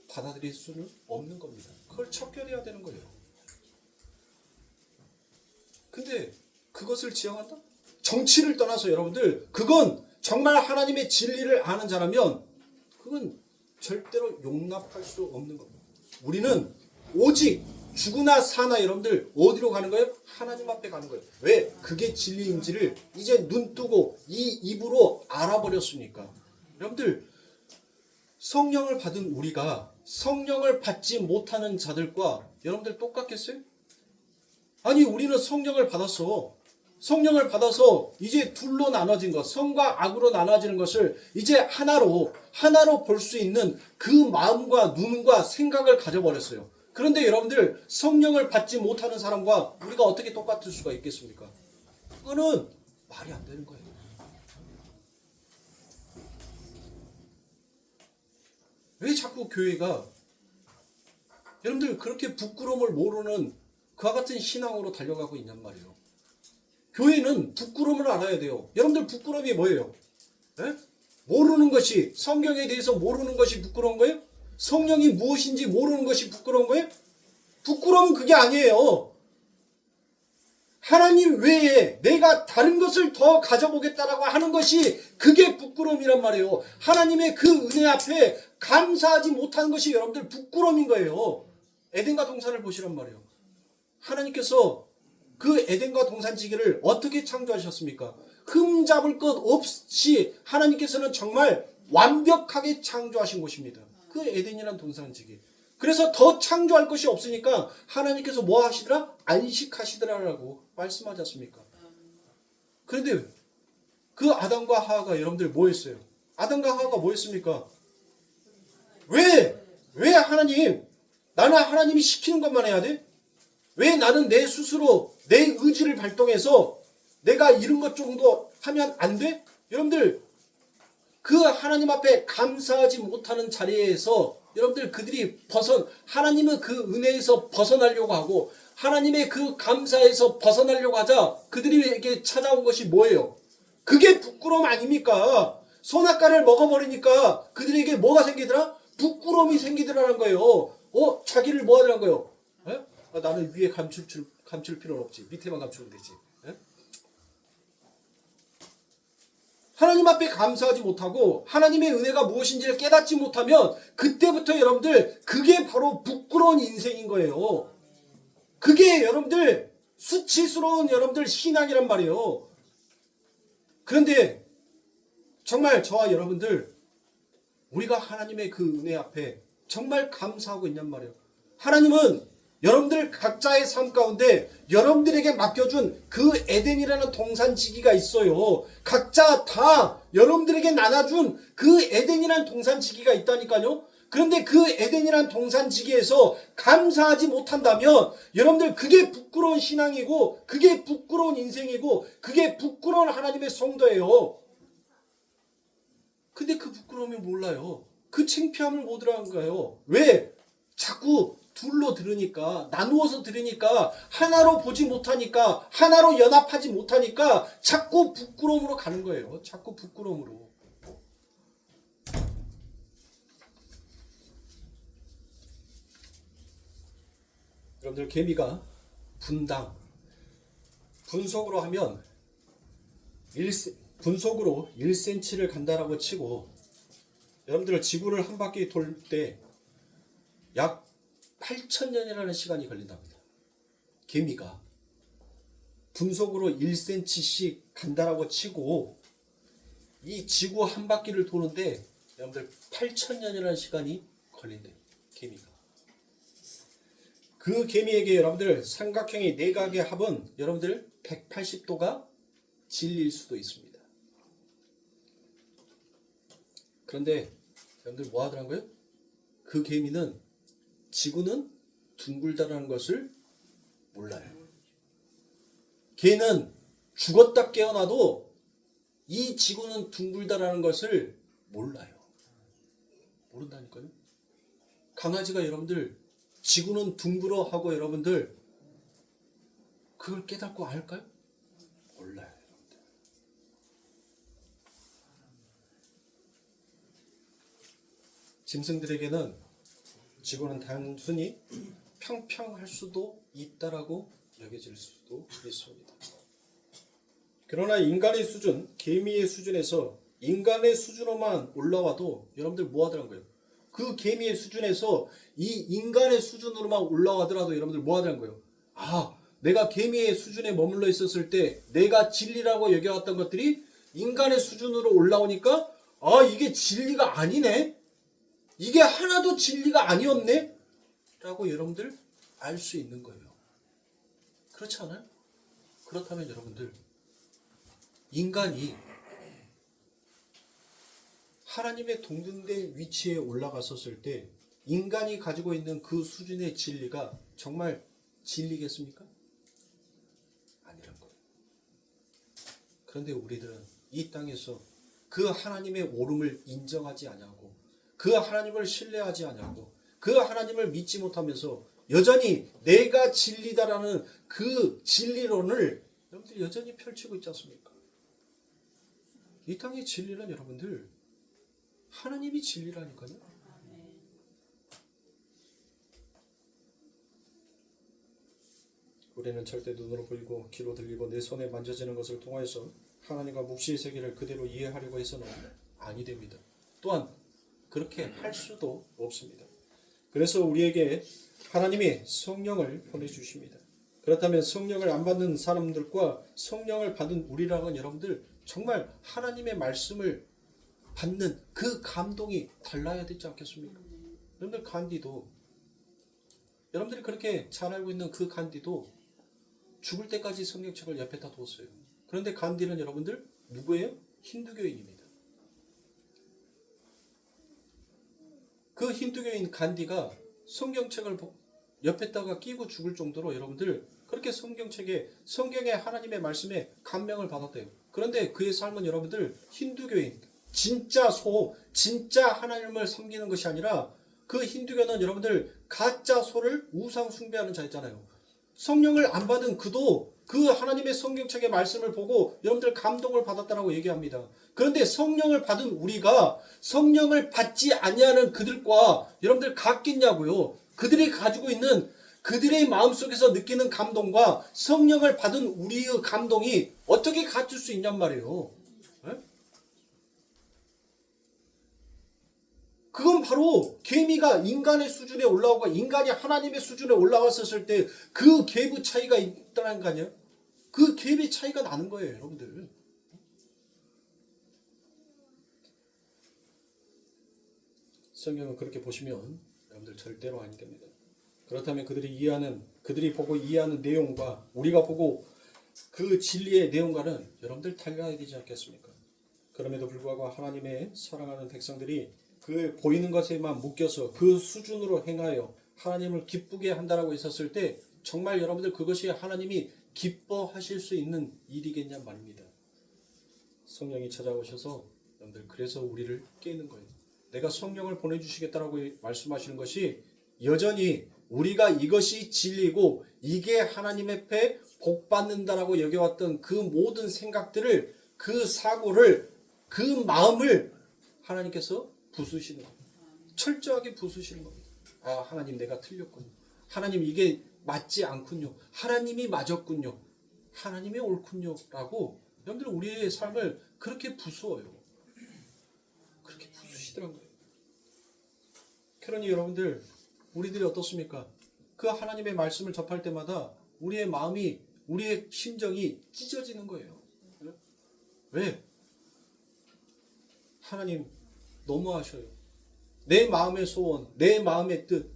A: 받아들일 수는 없는 겁니다. 그걸 척결해야 되는 거예요. 근데 그것을 지향한다? 정치를 떠나서 여러분들 그건 정말 하나님의 진리를 아는 자라면 그건 절대로 용납할 수 없는 겁니다. 우리는 오직 죽으나 사나 여러분들 어디로 가는 거예요? 하나님 앞에 가는 거예요. 왜? 그게 진리인지를 이제 눈 뜨고 이 입으로 알아버렸으니까. 여러분들 성령을 받은 우리가 성령을 받지 못하는 자들과 여러분들 똑같겠어요? 아니 우리는 성령을 받았어. 성령을 받아서 이제 둘로 나눠진 것, 성과 악으로 나눠지는 것을 이제 하나로 볼 수 있는 그 마음과 눈과 생각을 가져버렸어요. 그런데 여러분들 성령을 받지 못하는 사람과 우리가 어떻게 똑같을 수가 있겠습니까? 그거는 말이 안 되는 거예요. 왜 자꾸 교회가 여러분들 그렇게 부끄러움을 모르는 그와 같은 신앙으로 달려가고 있냔 말이에요. 교회는 부끄러움을 알아야 돼요. 여러분들 부끄러움이 뭐예요? 네? 모르는 것이, 성경에 대해서 모르는 것이 부끄러운 거예요? 성령이 무엇인지 모르는 것이 부끄러운 거예요? 부끄러움은 그게 아니에요. 하나님 외에 내가 다른 것을 더 가져보겠다라고 하는 것이 그게 부끄러움이란 말이에요. 하나님의 그 은혜 앞에 감사하지 못하는 것이 여러분들 부끄러움인 거예요. 에덴과 동산을 보시란 말이에요. 하나님께서 그 에덴과 동산지기를 어떻게 창조하셨습니까? 흠잡을 것 없이 하나님께서는 정말 완벽하게 창조하신 곳입니다. 그 에덴이란 동산지기. 그래서 더 창조할 것이 없으니까 하나님께서 뭐 하시더라? 안식하시더라라고 말씀하지 않습니까? 그런데 그 아담과 하와가 여러분들 뭐 했어요? 아담과 하와가 뭐 했습니까? 왜 하나님, 나는 하나님이 시키는 것만 해야 돼? 왜 나는 내 스스로 내 의지를 발동해서 내가 이런 것 정도 하면 안 돼? 여러분들 그 하나님 앞에 감사하지 못하는 자리에서 여러분들 그들이 하나님은 그 은혜에서 벗어나려고 하고 하나님의 그 감사에서 벗어나려고 하자 그들에게 찾아온 것이 뭐예요? 그게 부끄러움 아닙니까? 선악과를 먹어버리니까 그들에게 뭐가 생기더라? 부끄러움이 생기더라는 거예요. 자기를 뭐 하더란 거예요? 나는 위에 감출 필요는 없지. 밑에만 감추면 되지. 에?
B: 하나님 앞에 감사하지 못하고 하나님의 은혜가 무엇인지를 깨닫지 못하면 그때부터 여러분들 그게 바로 부끄러운 인생인 거예요. 그게 여러분들 수치스러운 여러분들 신앙이란 말이에요. 그런데 정말 저와 여러분들 우리가 하나님의 그 은혜 앞에 정말 감사하고 있냔 말이에요. 하나님은 여러분들 각자의 삶 가운데 여러분들에게 맡겨준 그 에덴이라는 동산지기가 있어요. 각자 다 여러분들에게 나눠준 그 에덴이라는 동산지기가 있다니까요. 그런데 그 에덴이라는 동산지기에서 감사하지 못한다면 여러분들 그게 부끄러운 신앙이고 그게 부끄러운 인생이고 그게 부끄러운 하나님의 성도예요. 근데 그 부끄러움이 몰라요. 그 창피함을 못 알아가요. 왜? 자꾸 둘로 들으니까, 나누어서 들으니까, 하나로 보지 못하니까, 하나로 연합하지 못하니까 자꾸 부끄러움으로 가는 거예요. 자꾸 부끄러움으로. 여러분들 개미가 분속으로 하면 분속으로 1cm를 간다라고 치고 여러분들 지구를 한 바퀴 돌 때 약 8,000년이라는 시간이 걸린답니다. 개미가 분속으로 1cm씩 간다라고 치고 이 지구 한 바퀴를 도는데 여러분들 8,000년이라는 시간이 걸린대요. 개미가. 그 개미에게 여러분들 삼각형의 내각의 합은 여러분들 180도가 진리일 수도 있습니다. 그런데 여러분들 뭐 하더란 거예요? 그 개미는 지구는 둥글다라는 것을 몰라요. 걔는 죽었다 깨어나도 이 지구는 둥글다라는 것을 몰라요. 모른다니까요. 강아지가 여러분들 지구는 둥글어 하고 여러분들 그걸 깨닫고 알까요? 몰라요. 여러분들. 짐승들에게는 지구는 단순히 평평할 수도 있다라고 여겨질 수도 있습니다. 그러나 인간의 수준, 개미의 수준에서 인간의 수준으로만 올라와도 여러분들 뭐 하더란 거예요? 그 개미의 수준에서 이 인간의 수준으로만 올라가더라도 여러분들 뭐 하더란 거예요? 아, 내가 개미의 수준에 머물러 있었을 때 내가 진리라고 여겨왔던 것들이 인간의 수준으로 올라오니까 아, 이게 진리가 아니네? 이게 하나도 진리가 아니었네? 라고 여러분들 알 수 있는 거예요. 그렇지 않아요? 그렇다면 여러분들 인간이 하나님의 동등된 위치에 올라갔었을 때 인간이 가지고 있는 그 수준의 진리가 정말 진리겠습니까? 아니란 거예요. 그런데 우리들은 이 땅에서 그 하나님의 오름을 인정하지 않냐고, 그 하나님을 신뢰하지 않냐고, 그 하나님을 믿지 못하면서 여전히 내가 진리다라는 그 진리론을 여러분들 여전히 펼치고 있지 않습니까? 이 땅의 진리는 여러분들 하나님이 진리라니까요. 우리는 절대 눈으로 보이고 귀로 들리고 내 손에 만져지는 것을 통하여서 하나님과 묵시의 세계를 그대로 이해하려고 해서는 아니 됩니다. 또한 그렇게 할 수도 없습니다. 그래서 우리에게 하나님이 성령을 보내주십니다. 그렇다면 성령을 안 받는 사람들과 성령을 받은 우리랑은 여러분들 정말 하나님의 말씀을 받는 그 감동이 달라야 되지 않겠습니까? 여러분들 간디도 여러분들이 그렇게 잘 알고 있는 그 간디도 죽을 때까지 성경책을 옆에다 뒀어요. 그런데 간디는 여러분들 누구예요? 힌두교인입니다. 그 힌두교인 간디가 성경책을 옆에다가 끼고 죽을 정도로 여러분들 그렇게 성경의 하나님의 말씀에 감명을 받았대요. 그런데 그의 삶은 여러분들 힌두교인 진짜 하나님을 섬기는 것이 아니라 그 힌두교는 여러분들 가짜 소를 우상 숭배하는 자였잖아요. 성령을 안 받은 그도 그 하나님의 성경책의 말씀을 보고 여러분들 감동을 받았다라고 얘기합니다. 그런데 성령을 받은 우리가 성령을 받지 아니하는 그들과 여러분들 같겠냐고요. 그들이 가지고 있는 그들의 마음속에서 느끼는 감동과 성령을 받은 우리의 감동이 어떻게 같을 수 있냔 말이에요. 네? 그건 바로 개미가 인간의 수준에 올라오고 인간이 하나님의 수준에 올라갔었을 때 그 갭의 차이가 있다는 거 아니에요? 그 갭의 차이가 나는 거예요, 여러분들. 성경은 그렇게 보시면 여러분들 절대로 아니 됩니다. 그렇다면 그들이 보고 이해하는 내용과 우리가 보고 그 진리의 내용과는 여러분들 달라야 되지 않겠습니까? 그럼에도 불구하고 하나님의 사랑하는 백성들이 그 보이는 것에만 묶여서 그 수준으로 행하여 하나님을 기쁘게 한다라고 있었을 때 정말 여러분들 그것이 하나님이 기뻐하실 수 있는 일이겠냐 말입니다. 성령이 찾아오셔서 여러분들 그래서 우리를 깨는 거예요. 내가 성령을 보내주시겠다라고 말씀하시는 것이 여전히 우리가 이것이 진리고 이게 하나님 앞에 복 받는다라고 여겨왔던 그 모든 생각들을 그 사고를 그 마음을 하나님께서 부수시는 겁니다. 철저하게 부수시는 겁니다. 아, 하나님 내가 틀렸군요. 하나님 이게 맞지 않군요. 하나님이 맞았군요. 하나님이 옳군요. 라고 여러분들 우리의 삶을 그렇게 부수어요. 그렇게 부수시더라고요. 그러니 여러분들 우리들이 어떻습니까? 그 하나님의 말씀을 접할 때마다 우리의 마음이 우리의 심정이 찢어지는 거예요. 왜? 하나님 너무하셔요. 내 마음의 소원, 내 마음의 뜻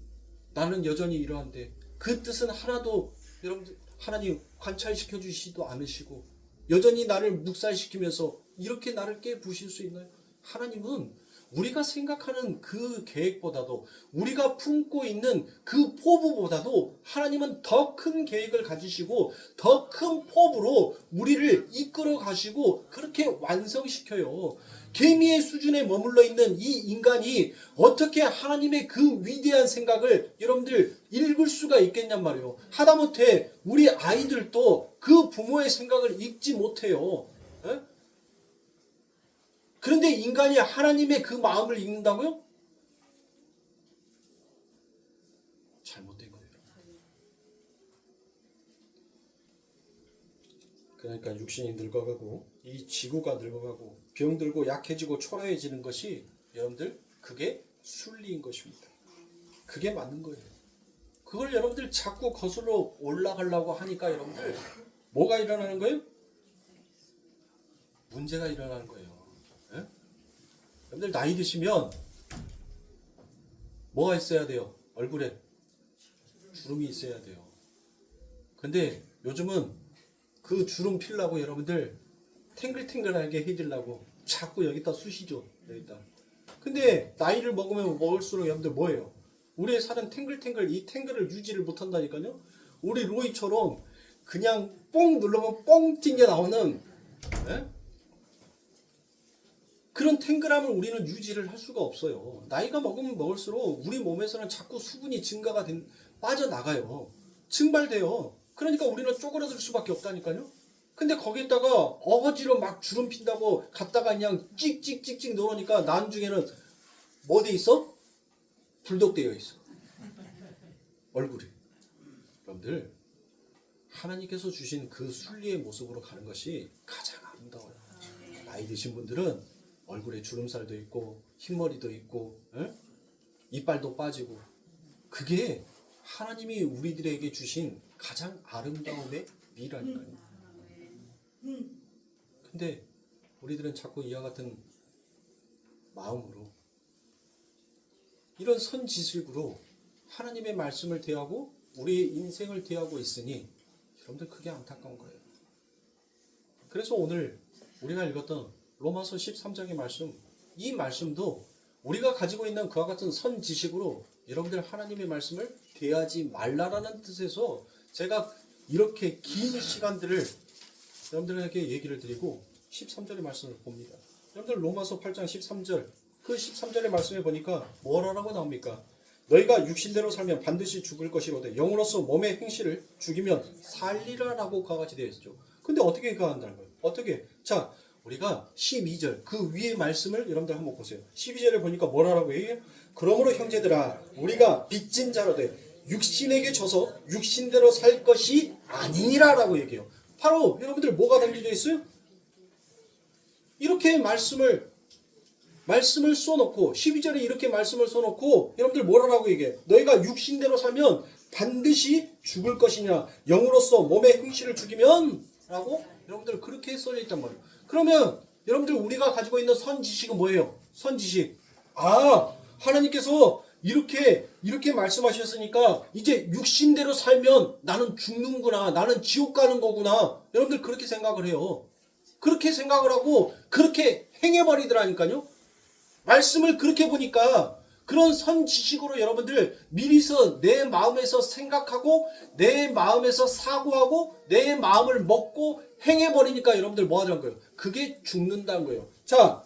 B: 나는 여전히 이러한데 그 뜻은 하나도 여러분들 하나님 관찰시켜 주시지도 않으시고 여전히 나를 묵살시키면서 이렇게 나를 깨부실 수 있나요? 하나님은 우리가 생각하는 그 계획보다도 우리가 품고 있는 그 포부보다도 하나님은 더 큰 계획을 가지시고 더 큰 포부로 우리를 이끌어 가시고 그렇게 완성시켜요. 개미의 수준에 머물러 있는 이 인간이 어떻게 하나님의 그 위대한 생각을 여러분들 읽을 수가 있겠냔 말이에요. 하다못해 우리 아이들도 그 부모의 생각을 읽지 못해요. 에? 그런데 인간이 하나님의 그 마음을 읽는다고요? 잘못된 거예요. 그러니까 육신이 늙어가고 이 지구가 늙어가고 병들고 약해지고 초라해지는 것이 여러분들 그게 순리인 것입니다. 그게 맞는 거예요. 그걸 여러분들 자꾸 거슬러 올라가려고 하니까 여러분들 뭐가 일어나는 거예요? 문제가 일어나는 거예요. 예? 여러분들 나이 드시면 뭐가 있어야 돼요? 얼굴에 주름이 있어야 돼요. 근데 요즘은 그 주름 필라고 여러분들 탱글탱글하게 해주려고 자꾸 여기다 쑤시죠. 여기다. 근데 나이를 먹으면 먹을수록 여러분들 뭐예요? 우리의 살은 탱글탱글 이 탱글을 유지를 못한다니까요. 우리 로이처럼 그냥 뽕 누르면 뽕 튕겨 나오는 그런 탱글함을 우리는 유지를 할 수가 없어요. 나이가 먹으면 먹을수록 우리 몸에서는 자꾸 수분이 빠져나가요. 증발돼요. 그러니까 우리는 쪼그라들 수밖에 없다니까요. 근데 거기다가 어거지로 막 주름 핀다고 갖다가 그냥 찍찍찍찍 넣으니까 나중에는 뭐 돼 있어? 불독되어 있어. 얼굴이. 여러분들 하나님께서 주신 그 순리의 모습으로 가는 것이 가장 아름다워요. 나이 드신 분들은 얼굴에 주름살도 있고 흰머리도 있고 이빨도 빠지고 그게 하나님이 우리들에게 주신 가장 아름다움의 미라니까요. 근데 우리들은 자꾸 이와 같은 마음으로 이런 선지식으로 하나님의 말씀을 대하고 우리의 인생을 대하고 있으니 여러분들 그게 안타까운 거예요. 그래서 오늘 우리가 읽었던 로마서 13장의 말씀, 이 말씀도 우리가 가지고 있는 그와 같은 선지식으로 여러분들 하나님의 말씀을 대하지 말라라는 뜻에서 제가 이렇게 긴 시간들을 여러분들에게 얘기를 드리고 13절의 말씀을 봅니다. 여러분들 로마서 8장 13절 그 13절의 말씀에 보니까 뭐라고 나옵니까? 너희가 육신대로 살면 반드시 죽을 것이로되 영으로서 몸의 행실을 죽이면 살리라라고 그와 같이 되어 있죠. 근데 어떻게 그가 한다는 거예요? 어떻게? 자, 우리가 12절 그 위의 말씀을 여러분들 한번 보세요. 12절에 보니까 뭐라고 얘기해요? 그러므로 형제들아 우리가 빚진 자로되 육신에게 져서 육신대로 살 것이 아니니라라고 얘기해요. 바로 여러분들 뭐가 담겨져 있어요? 이렇게 말씀을 말씀을 써놓고 12절에 이렇게 말씀을 써놓고 여러분들 뭐라고 얘기해? 너희가 육신대로 살면 반드시 죽을 것이냐? 영으로서 몸의 행실을 죽이면 라고 여러분들 그렇게 써져 있단 말이에요. 그러면 여러분들 우리가 가지고 있는 선지식은 뭐예요? 선지식. 하나님께서 이렇게 말씀하셨으니까 이제 육신대로 살면 나는 죽는구나. 나는 지옥 가는 거구나. 여러분들 그렇게 생각을 해요. 그렇게 생각을 하고 그렇게 행해버리더라니까요. 말씀을 그렇게 보니까 그런 선지식으로 여러분들 미리서 내 마음에서 생각하고 내 마음에서 사고하고 내 마음을 먹고 행해버리니까 여러분들 뭐 하자는 거예요? 그게 죽는다는 거예요. 자,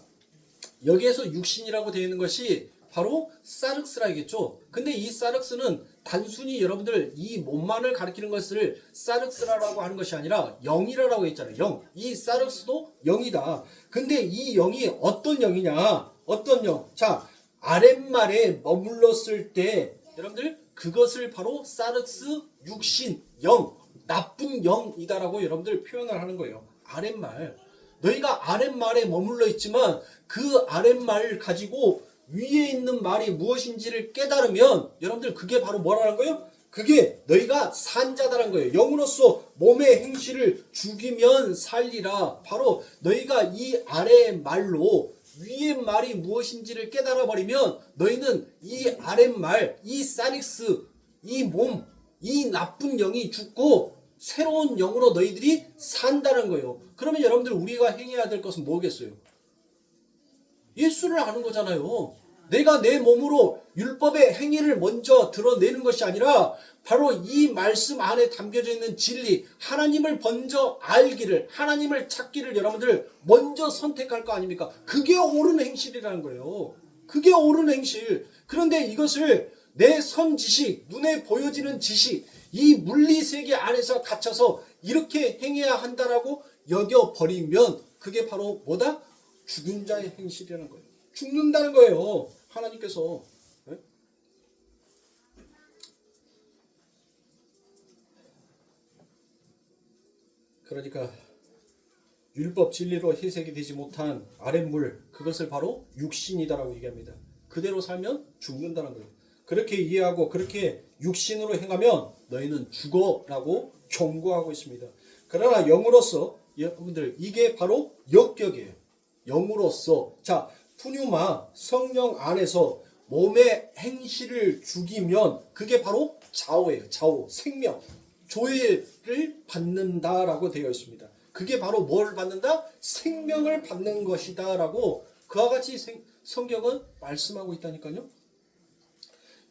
B: 여기에서 육신이라고 되어 있는 것이 바로 사륵스라겠죠. 근데 이 사륵스는 단순히 여러분들 이 몸만을 가리키는 것을 사륵스라고 하는 것이 아니라 영이라고 했잖아요. 영. 이 사륵스도 영이다. 근데 이 영이 어떤 영이냐? 어떤 영? 자, 아랫말에 머물렀을 때 여러분들 그것을 바로 사륵스 육신 영 나쁜 영이다라고 여러분들 표현을 하는 거예요. 아랫말. 너희가 아랫말에 머물러 있지만 그 아랫말을 가지고 위에 있는 말이 무엇인지를 깨달으면 여러분들 그게 바로 뭐라는 거예요? 그게 너희가 산자다라는 거예요. 영으로서 몸의 행실을 죽이면 살리라. 바로 너희가 이 아래의 말로 위의 말이 무엇인지를 깨달아 버리면 너희는 이 아랫말, 이 사닉스, 이 몸, 이 나쁜 영이 죽고 새로운 영으로 너희들이 산다는 거예요. 그러면 여러분들 우리가 행해야 될 것은 뭐겠어요? 예수를 아는 거잖아요. 내가 내 몸으로 율법의 행위를 먼저 드러내는 것이 아니라 바로 이 말씀 안에 담겨져 있는 진리, 하나님을 먼저 알기를, 하나님을 찾기를 여러분들 먼저 선택할 거 아닙니까? 그게 옳은 행실이라는 거예요. 그게 옳은 행실. 그런데 이것을 내 선지식, 눈에 보여지는 지식, 이 물리세계 안에서 갇혀서 이렇게 행해야 한다라고 여겨버리면 그게 바로 뭐다? 죽은 자의 행실이라는 거예요. 죽는다는 거예요. 하나님께서. 네? 그러니까 율법 진리로 해석이 되지 못한 아랫물, 그것을 바로 육신이다라고 얘기합니다. 그대로 살면 죽는다는 거예요. 그렇게 이해하고 그렇게 육신으로 행하면 너희는 죽어라고 경고하고 있습니다. 그러나 영으로서 여러분들 이게 바로 역격이에요. 영으로서 자 푸뉴마 성령 안에서 몸의 행실을 죽이면 그게 바로 자오예요. 자오 생명 조회를 받는다라고 되어 있습니다. 그게 바로 뭘 받는다? 생명을 받는 것이다 라고 그와 같이 성경은 말씀하고 있다니까요.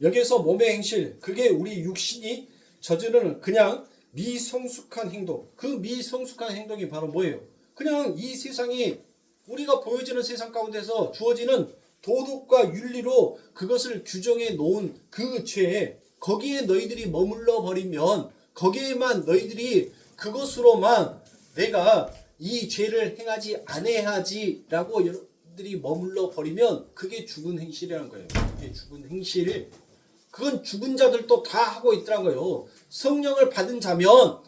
B: 여기에서 몸의 행실, 그게 우리 육신이 저지르는 그냥 미성숙한 행동. 그 미성숙한 행동이 바로 뭐예요? 그냥 이 세상이 우리가 보여지는 세상 가운데서 주어지는 도덕과 윤리로 그것을 규정해 놓은 그 죄, 거기에 너희들이 머물러 버리면 거기에만 너희들이 그것으로만 내가 이 죄를 행하지 않아야지라고 여러분들이 머물러 버리면 그게 죽은 행실이라는 거예요. 그게 죽은 행실. 그건 죽은 자들도 다 하고 있더란 거예요. 성령을 받은 자면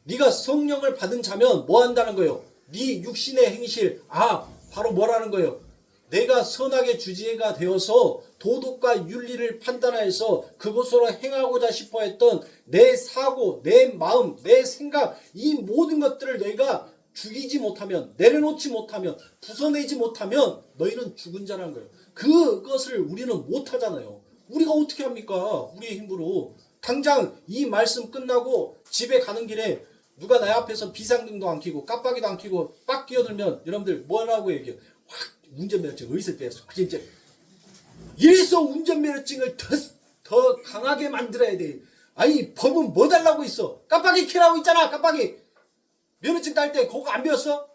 B: 네가 성령을 받은 자면 뭐 한다는 거예요? 네 육신의 행실. 바로 뭐라는 거예요? 내가 선악의 주제가 되어서 도덕과 윤리를 판단해서 그것으로 행하고자 싶어 했던 내 사고, 내 마음, 내 생각 이 모든 것들을 너희가 죽이지 못하면, 내려놓지 못하면, 부숴내지 못하면 너희는 죽은 자라는 거예요. 그것을 우리는 못하잖아요. 우리가 어떻게 합니까? 우리의 힘으로. 당장 이 말씀 끝나고 집에 가는 길에 누가 내 앞에서 비상등도 안 켜고 깜빡이도 안 켜고 빡 끼어들면 여러분들 뭐라고 얘기해요? 확 운전면허증 어디서 뺐어? 진짜 이래서 운전면허증을 더 강하게 만들어야 돼. 아니 법은 뭐 달라고 있어? 깜빡이 켜라고 있잖아. 깜빡이 면허증 딸 때 그거 안 배웠어?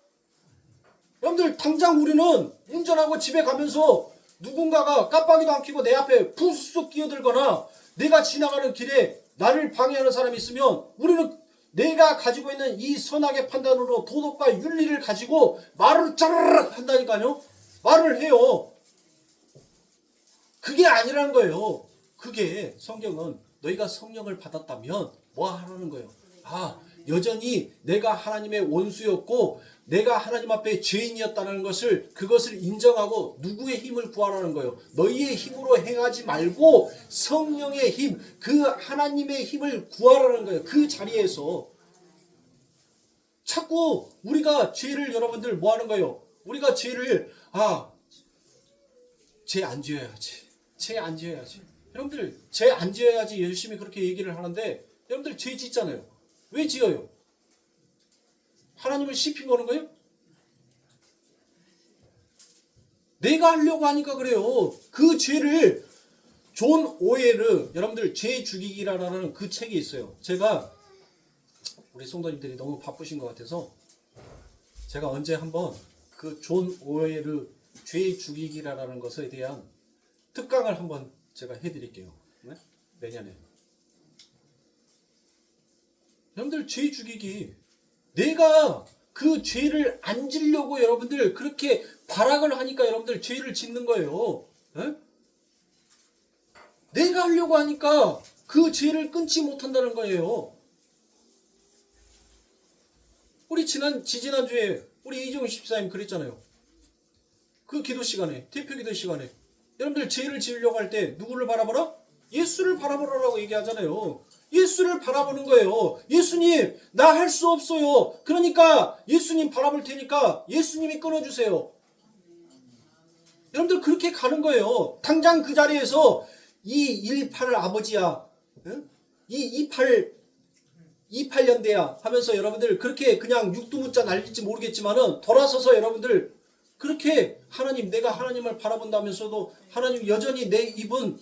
B: 여러분들 당장 우리는 운전하고 집에 가면서 누군가가 깜빡이도 안 켜고 내 앞에 부스스 끼어들거나 내가 지나가는 길에 나를 방해하는 사람이 있으면 우리는 내가 가지고 있는 이 선악의 판단으로 도덕과 윤리를 가지고 말을 짜르르 한다니까요. 말을 해요. 그게 아니라는 거예요. 그게 성경은 너희가 성령을 받았다면 뭐 하라는 거예요? 여전히 내가 하나님의 원수였고 내가 하나님 앞에 죄인이었다는 것을 그것을 인정하고 누구의 힘을 구하라는 거예요. 너희의 힘으로 행하지 말고 성령의 힘, 그 하나님의 힘을 구하라는 거예요. 그 자리에서 자꾸 우리가 죄를 여러분들 뭐 하는 거예요? 우리가 죄를 죄 안 지어야지. 죄 안 지어야지. 여러분들 죄 안 지어야지 열심히 그렇게 얘기를 하는데 여러분들 죄 짓잖아요. 왜 지어요? 하나님을 시비 거는 거예요? 내가 하려고 하니까 그래요. 그 죄를 존 오웰르 여러분들 죄 죽이기라는 그 책이 있어요. 제가 우리 성도님들이 너무 바쁘신 것 같아서 제가 언제 한번 그 존 오웰르 죄 죽이기라는 것에 대한 특강을 한번 제가 해드릴게요. 네? 내년에. 여러분들 죄 죽이기. 내가 그 죄를 안 지려고 여러분들 그렇게 발악을 하니까 여러분들 죄를 짓는 거예요. 네? 내가 하려고 하니까 그 죄를 끊지 못한다는 거예요. 우리 지지난주에 우리 이종훈 집사님 그랬잖아요. 그 기도 시간에, 대표 기도 시간에 여러분들 죄를 지으려고 할 때 누구를 바라보라? 예수를 바라보라라고 얘기하잖아요. 예수를 바라보는 거예요. 예수님, 나 할 수 없어요. 그러니까 예수님 바라볼 테니까 예수님이 끊어주세요. 여러분들 그렇게 가는 거예요. 당장 그 자리에서 이 18 아버지야, 응? 이 28년대야 하면서 여러분들 그렇게 그냥 육두문자 날릴지 모르겠지만은 돌아서서 여러분들 그렇게 하나님, 내가 하나님을 바라본다면서도 하나님 여전히 내 입은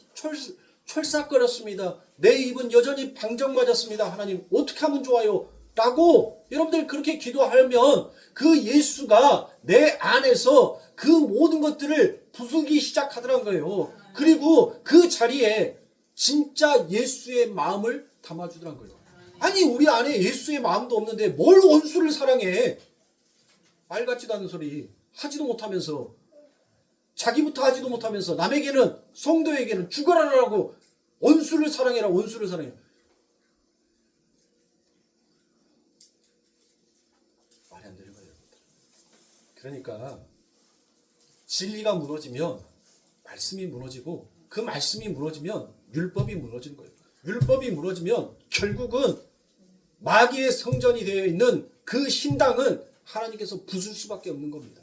B: 철싹거렸습니다. 내 입은 여전히 방정 맞았습니다. 하나님 어떻게 하면 좋아요? 라고 여러분들 그렇게 기도하면 그 예수가 내 안에서 그 모든 것들을 부수기 시작하더란 거예요. 그리고 그 자리에 진짜 예수의 마음을 담아주더란 거예요. 아니 우리 안에 예수의 마음도 없는데 뭘 원수를 사랑해? 말 같지도 않은 소리 하지도 못하면서 자기부터 하지도 못하면서 남에게는 성도에게는 죽어라라고 원수를 사랑해라. 원수를 사랑해. 말이 안 되는 거예요. 그러니까 진리가 무너지면 말씀이 무너지고 그 말씀이 무너지면 율법이 무너지는 거예요. 율법이 무너지면 결국은 마귀의 성전이 되어 있는 그 신당은 하나님께서 부술 수밖에 없는 겁니다.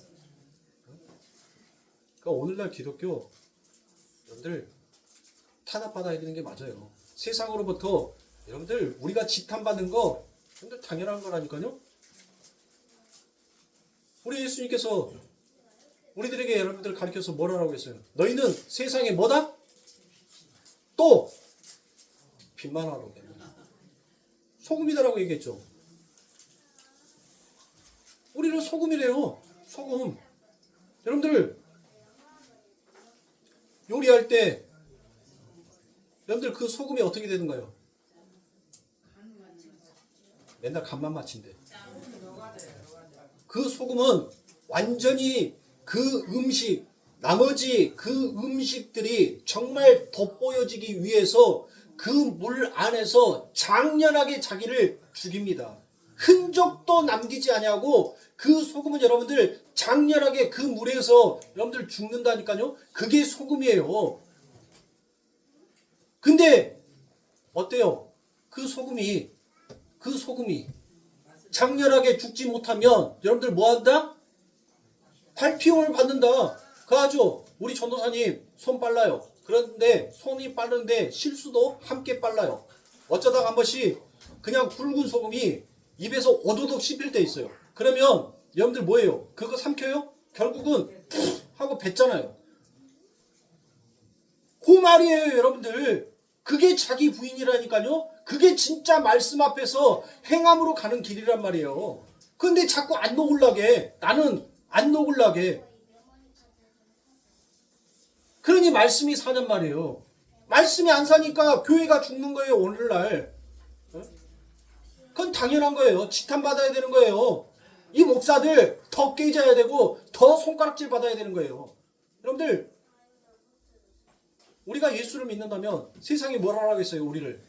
B: 그러니까 오늘날 기독교 여러분들 탄압받아야 되는 게 맞아요. 세상으로부터 여러분들 우리가 지탄받는 거 여러분들 당연한 거라니까요. 우리 예수님께서 우리들에게 여러분들 가르쳐서 뭐라고 했어요? 너희는 세상에 뭐다? 또 빛만 하라고 소금이다라고 얘기했죠. 우리는 소금이래요. 소금. 여러분들 요리할 때 여러분들 그 소금이 어떻게 되는가요? 맨날 간만 맞춘대. 그 소금은 완전히 그 음식, 나머지 그 음식들이 정말 돋보여지기 위해서 그 물 안에서 장렬하게 자기를 죽입니다. 흔적도 남기지 아니하고 그 소금은 여러분들 장렬하게 그 물에서 여러분들 죽는다니까요. 그게 소금이에요. 근데 어때요? 그 소금이 장렬하게 죽지 못하면 여러분들 뭐한다? 발피용을 받는다. 그 아주 우리 전도사님 손 빨라요. 그런데 손이 빠른데 실수도 함께 빨라요. 어쩌다가 한 번씩 그냥 굵은 소금이 입에서 오도독 씹힐 때 있어요. 그러면 여러분들 뭐예요? 그거 삼켜요? 결국은 푹 하고 뱉잖아요. 그 말이에요, 여러분들. 그게 자기 부인이라니까요. 그게 진짜 말씀 앞에서 행함으로 가는 길이란 말이에요. 근데 자꾸 안 녹을라게, 나는 안 녹을라게. 그러니 말씀이 사는 말이에요. 말씀이 안 사니까 교회가 죽는 거예요, 오늘날. 그건 당연한 거예요. 지탄받아야 되는 거예요. 이 목사들 더 깨져야 되고 더 손가락질 받아야 되는 거예요. 여러분들 우리가 예수를 믿는다면 세상이 뭐라 하겠어요? 우리를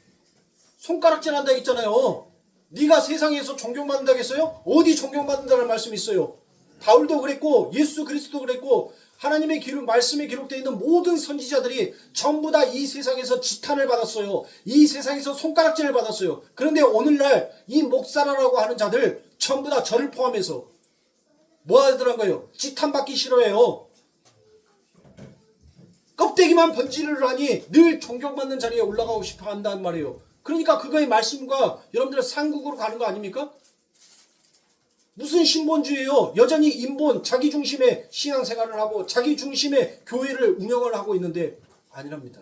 B: 손가락질 한다 했잖아요. 네가 세상에서 존경받는다겠어요? 어디 존경받는다는 말씀이 있어요? 바울도 그랬고 예수 그리스도 그랬고 하나님의 말씀에 기록되어 있는 모든 선지자들이 전부 다 이 세상에서 지탄을 받았어요. 이 세상에서 손가락질을 받았어요. 그런데 오늘날 이 목사라고 하는 자들 전부 다 저를 포함해서 뭐 하더라고요? 지탄받기 싫어해요. 껍데기만 번지르르 하니 늘 존경받는 자리에 올라가고 싶어 한다는 말이에요. 그러니까 그거의 말씀과 여러분들 상국으로 가는 거 아닙니까? 무슨 신본주의예요? 여전히 인본, 자기 중심의 신앙생활을 하고 자기 중심의 교회를 운영을 하고 있는데 아니랍니다.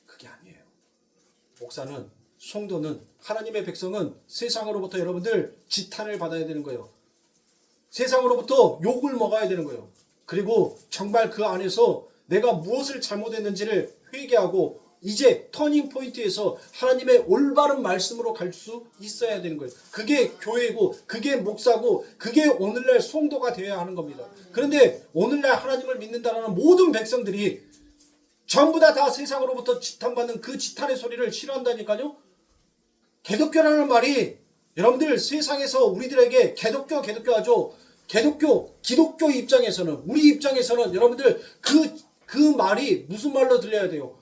B: 그게 아니에요. 목사는, 성도는, 하나님의 백성은 세상으로부터 여러분들 지탄을 받아야 되는 거예요. 세상으로부터 욕을 먹어야 되는 거예요. 그리고 정말 그 안에서 내가 무엇을 잘못했는지를 회개하고 이제 터닝 포인트에서 하나님의 올바른 말씀으로 갈 수 있어야 되는 거예요. 그게 교회고 그게 목사고 그게 오늘날 성도가 되어야 하는 겁니다. 그런데 오늘날 하나님을 믿는다는 모든 백성들이 전부 다 세상으로부터 지탄받는 그 지탄의 소리를 싫어한다니까요. 개독교라는 말이 여러분들 세상에서 우리들에게 개독교 하죠. 기독교 입장에서는 우리 입장에서는 여러분들 그 말이 무슨 말로 들려야 돼요?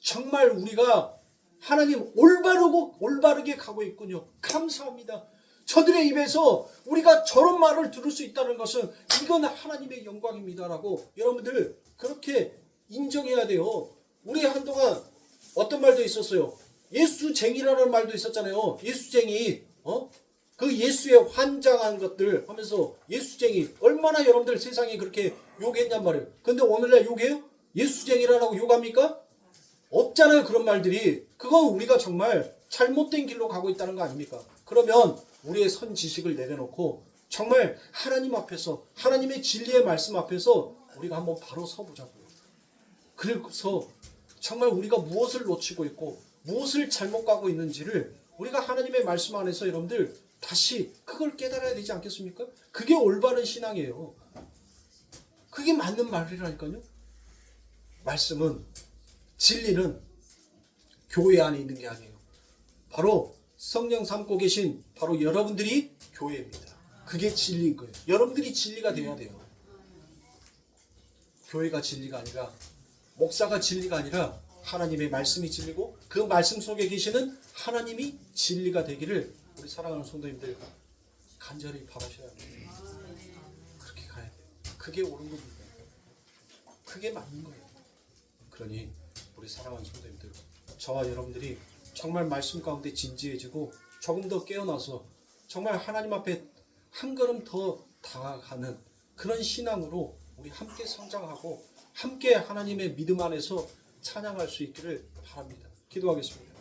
B: 정말 우리가 하나님 올바르게 가고 있군요. 감사합니다. 저들의 입에서 우리가 저런 말을 들을 수 있다는 것은 이건 하나님의 영광입니다라고 여러분들 그렇게 인정해야 돼요. 우리 한동안 어떤 말도 있었어요. 예수쟁이라는 말도 있었잖아요. 예수쟁이. 그 예수의 환장한 것들 하면서 예수쟁이. 얼마나 여러분들 세상에 그렇게 욕했냔 말이에요. 근데 오늘날 욕해요? 예수쟁이라고 욕합니까? 없잖아요. 그런 말들이. 그건 우리가 정말 잘못된 길로 가고 있다는 거 아닙니까? 그러면 우리의 선 지식을 내려놓고 정말 하나님 앞에서 하나님의 진리의 말씀 앞에서 우리가 한번 바로 서보자고요. 그래서 정말 우리가 무엇을 놓치고 있고 무엇을 잘못 가고 있는지를 우리가 하나님의 말씀 안에서 여러분들 다시 그걸 깨달아야 되지 않겠습니까? 그게 올바른 신앙이에요. 그게 맞는 말이라니까요. 말씀은 진리는 교회 안에 있는 게 아니에요. 바로 성령 삼고 계신 바로 여러분들이 교회입니다. 그게 진리인 거예요. 여러분들이 진리가 되어야 돼요. 교회가 진리가 아니라 목사가 진리가 아니라 하나님의 말씀이 진리고 그 말씀 속에 계시는 하나님이 진리가 되기를 우리 사랑하는 성도님들 간절히 바라셔야 돼요. 그렇게 가야 돼요. 그게 옳은 겁니다. 그게 맞는 거예요. 그러니 우리 사랑하는 성도님들 저와 여러분들이 정말 말씀 가운데 진지해지고 조금 더 깨어나서 정말 하나님 앞에 한 걸음 더 다가가는 그런 신앙으로 우리 함께 성장하고 함께 하나님의 믿음 안에서 찬양할 수 있기를 바랍니다. 기도하겠습니다.